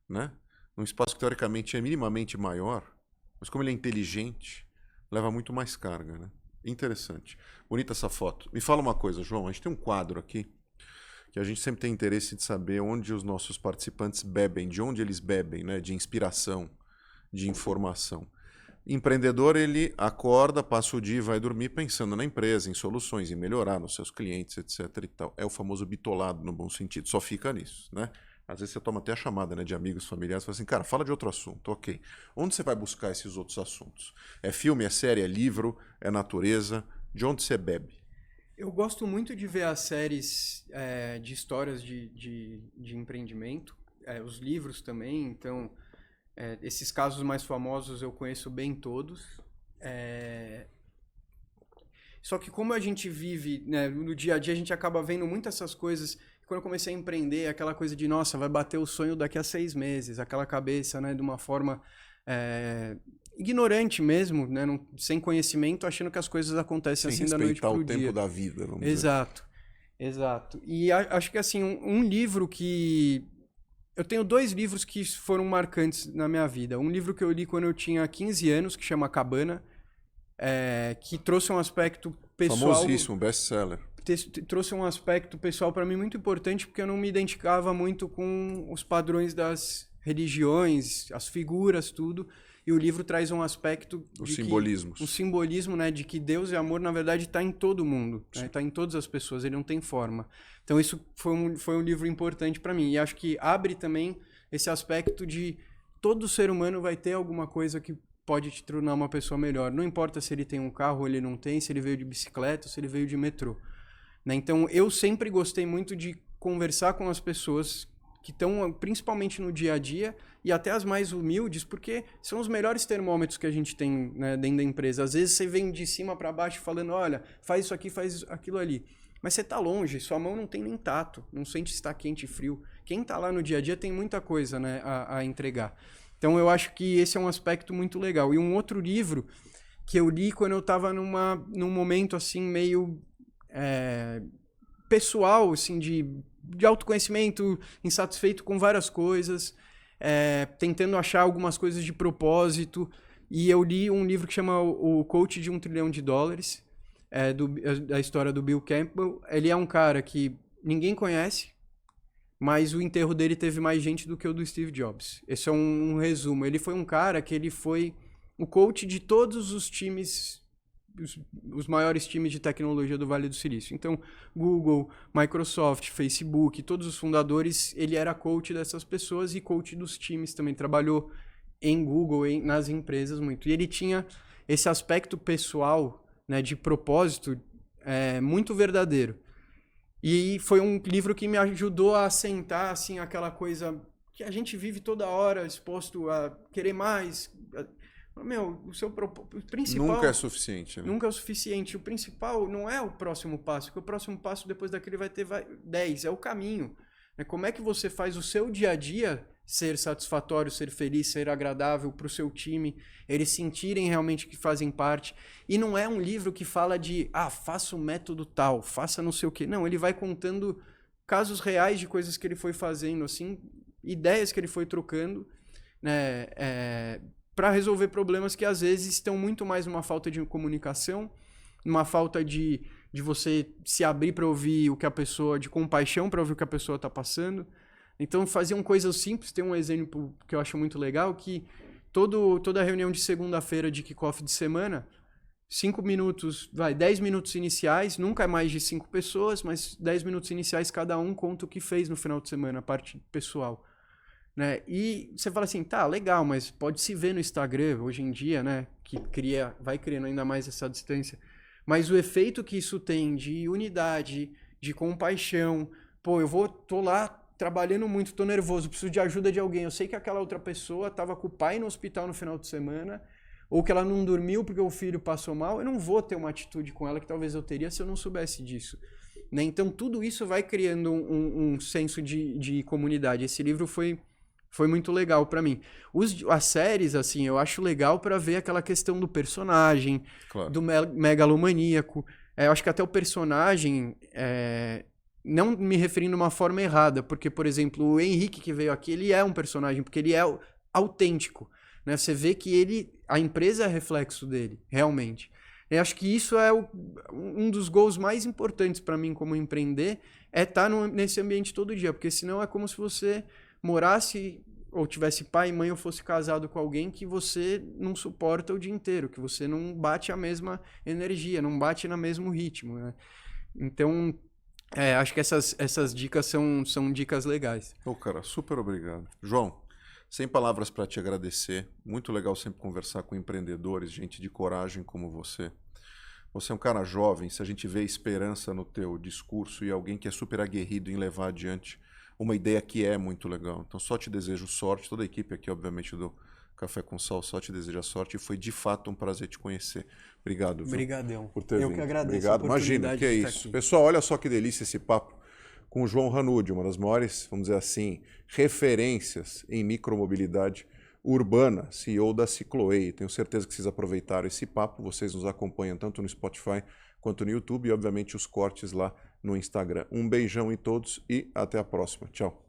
né? Num espaço que teoricamente é minimamente maior, mas como ele é inteligente, leva muito mais carga, né? Interessante. Bonita essa foto. Me fala uma coisa, João, a gente tem um quadro aqui que a gente sempre tem interesse de saber onde os nossos participantes bebem, de onde eles bebem, né? De inspiração, de informação. Empreendedor, ele acorda, passa o dia e vai dormir pensando na empresa, em soluções, em melhorar nos seus clientes, etc. e tal. É o famoso bitolado no bom sentido, só fica nisso, né? Às vezes você toma até a chamada, né, de amigos, familiares, e fala assim, cara, fala de outro assunto, ok. Onde você vai buscar esses outros assuntos? É filme, é série, é livro, é natureza? De onde você bebe? Eu gosto muito de ver as séries de histórias de empreendimento, os livros também, então... esses casos mais famosos eu conheço bem todos. Só que como a gente vive, né, no dia a dia, a gente acaba vendo muitas essas coisas. Quando eu comecei a empreender, aquela coisa de, nossa, vai bater o sonho daqui a 6 meses. Aquela cabeça, né, de uma forma ignorante mesmo, né, sem conhecimento, achando que as coisas acontecem assim da noite pro dia. Sem respeitar o tempo da vida, vamos dizer. Exato. E acho que assim, um livro que... Eu tenho 2 livros que foram marcantes na minha vida. Um livro que eu li quando eu tinha 15 anos, que chama Cabana, que trouxe um aspecto pessoal... Famosíssimo, best-seller. Trouxe um aspecto pessoal para mim muito importante, porque eu não me identificava muito com os padrões das religiões, as figuras, tudo. E o livro traz um aspecto... Os simbolismos. Um simbolismo, né, de que Deus e amor, na verdade, está em todo mundo. Está em todas as pessoas, ele não tem forma. Então isso foi um livro importante para mim. E acho que abre também esse aspecto de todo ser humano vai ter alguma coisa que pode te tornar uma pessoa melhor. Não importa se ele tem um carro ou ele não tem, se ele veio de bicicleta ou se ele veio de metrô. Né? Então eu sempre gostei muito de conversar com as pessoas que estão principalmente no dia a dia e até as mais humildes, porque são os melhores termômetros que a gente tem, né, dentro da empresa. Às vezes você vem de cima para baixo falando, olha, faz isso aqui, faz aquilo ali. Mas você está longe, sua mão não tem nem tato, não sente se está quente e frio. Quem está lá no dia a dia tem muita coisa, né, a entregar. Então eu acho que esse é um aspecto muito legal. E um outro livro que eu li quando eu estava num momento assim meio pessoal, assim, de autoconhecimento, insatisfeito com várias coisas, tentando achar algumas coisas de propósito. E eu li um livro que chama O Coach de $1 Trilhão, da história do Bill Campbell. Ele é um cara que ninguém conhece, mas o enterro dele teve mais gente do que o do Steve Jobs. Esse é um resumo. Ele foi um cara que ele foi o coach de todos os times, os maiores times de tecnologia do Vale do Silício. Então, Google, Microsoft, Facebook, todos os fundadores, ele era coach dessas pessoas e coach dos times também. Trabalhou em Google, nas empresas muito. E ele tinha esse aspecto pessoal, né, de propósito muito verdadeiro. E foi um livro que me ajudou a assentar assim, aquela coisa que a gente vive toda hora exposto a querer mais. Meu, o principal... Nunca é suficiente. Né? Nunca é o suficiente. O principal não é o próximo passo, porque o próximo passo depois daquele vai ter 10, é o caminho. Como é que você faz o seu dia a dia ser satisfatório, ser feliz, ser agradável para o seu time, eles sentirem realmente que fazem parte. E não é um livro que fala de, faça um método tal, faça não sei o quê. Não, ele vai contando casos reais de coisas que ele foi fazendo, assim, ideias que ele foi trocando, né, para resolver problemas que às vezes estão muito mais numa falta de comunicação, numa falta de você se abrir para ouvir o que a pessoa, de compaixão para ouvir o que a pessoa está passando. Então faziam coisas simples. Tem um exemplo que eu acho muito legal, que toda reunião de segunda-feira de kickoff de semana, 10 minutos iniciais, nunca é mais de 5 pessoas, mas 10 minutos iniciais cada um conta o que fez no final de semana, a parte pessoal. Né? E você fala assim, tá, legal, mas pode se ver no Instagram hoje em dia, né, que vai criando ainda mais essa distância. Mas o efeito que isso tem de unidade, de compaixão, tô lá trabalhando muito, tô nervoso, preciso de ajuda de alguém. Eu sei que aquela outra pessoa estava com o pai no hospital no final de semana, ou que ela não dormiu porque o filho passou mal. Eu não vou ter uma atitude com ela que talvez eu teria se eu não soubesse disso. Né? Então tudo isso vai criando um senso de comunidade. Esse livro foi muito legal para mim. As séries, assim, eu acho legal para ver aquela questão do personagem, claro, do megalomaníaco. Eu acho que até o personagem... não me referindo de uma forma errada, porque, por exemplo, o Henrique que veio aqui, ele é um personagem, porque ele é autêntico, né? Você vê que a empresa é reflexo dele, realmente. Eu acho que isso é um dos goals mais importantes para mim como empreender, estar nesse ambiente todo dia, porque senão é como se você morasse ou tivesse pai e mãe ou fosse casado com alguém que você não suporta o dia inteiro, que você não bate a mesma energia, não bate no mesmo ritmo, né? Então... acho que essas dicas são dicas legais. Cara, super obrigado. João, sem palavras para te agradecer. Muito legal sempre conversar com empreendedores, gente de coragem como você. Você é um cara jovem, se a gente vê esperança no teu discurso e alguém que é super aguerrido em levar adiante uma ideia que é muito legal. Então só te desejo sorte, toda a equipe aqui, obviamente, do Café com Sal só te deseja sorte e foi de fato um prazer te conhecer. Obrigado. Obrigadão. Por ter vindo. Que agradeço. Obrigado. Imagina, que é isso. Aqui. Pessoal, olha só que delícia esse papo com o João Ranud, uma das maiores, vamos dizer assim, referências em micromobilidade urbana, CEO da Cicloei. Tenho certeza que vocês aproveitaram esse papo, vocês nos acompanham tanto no Spotify quanto no YouTube e, obviamente, os cortes lá no Instagram. Um beijão em todos e até a próxima. Tchau.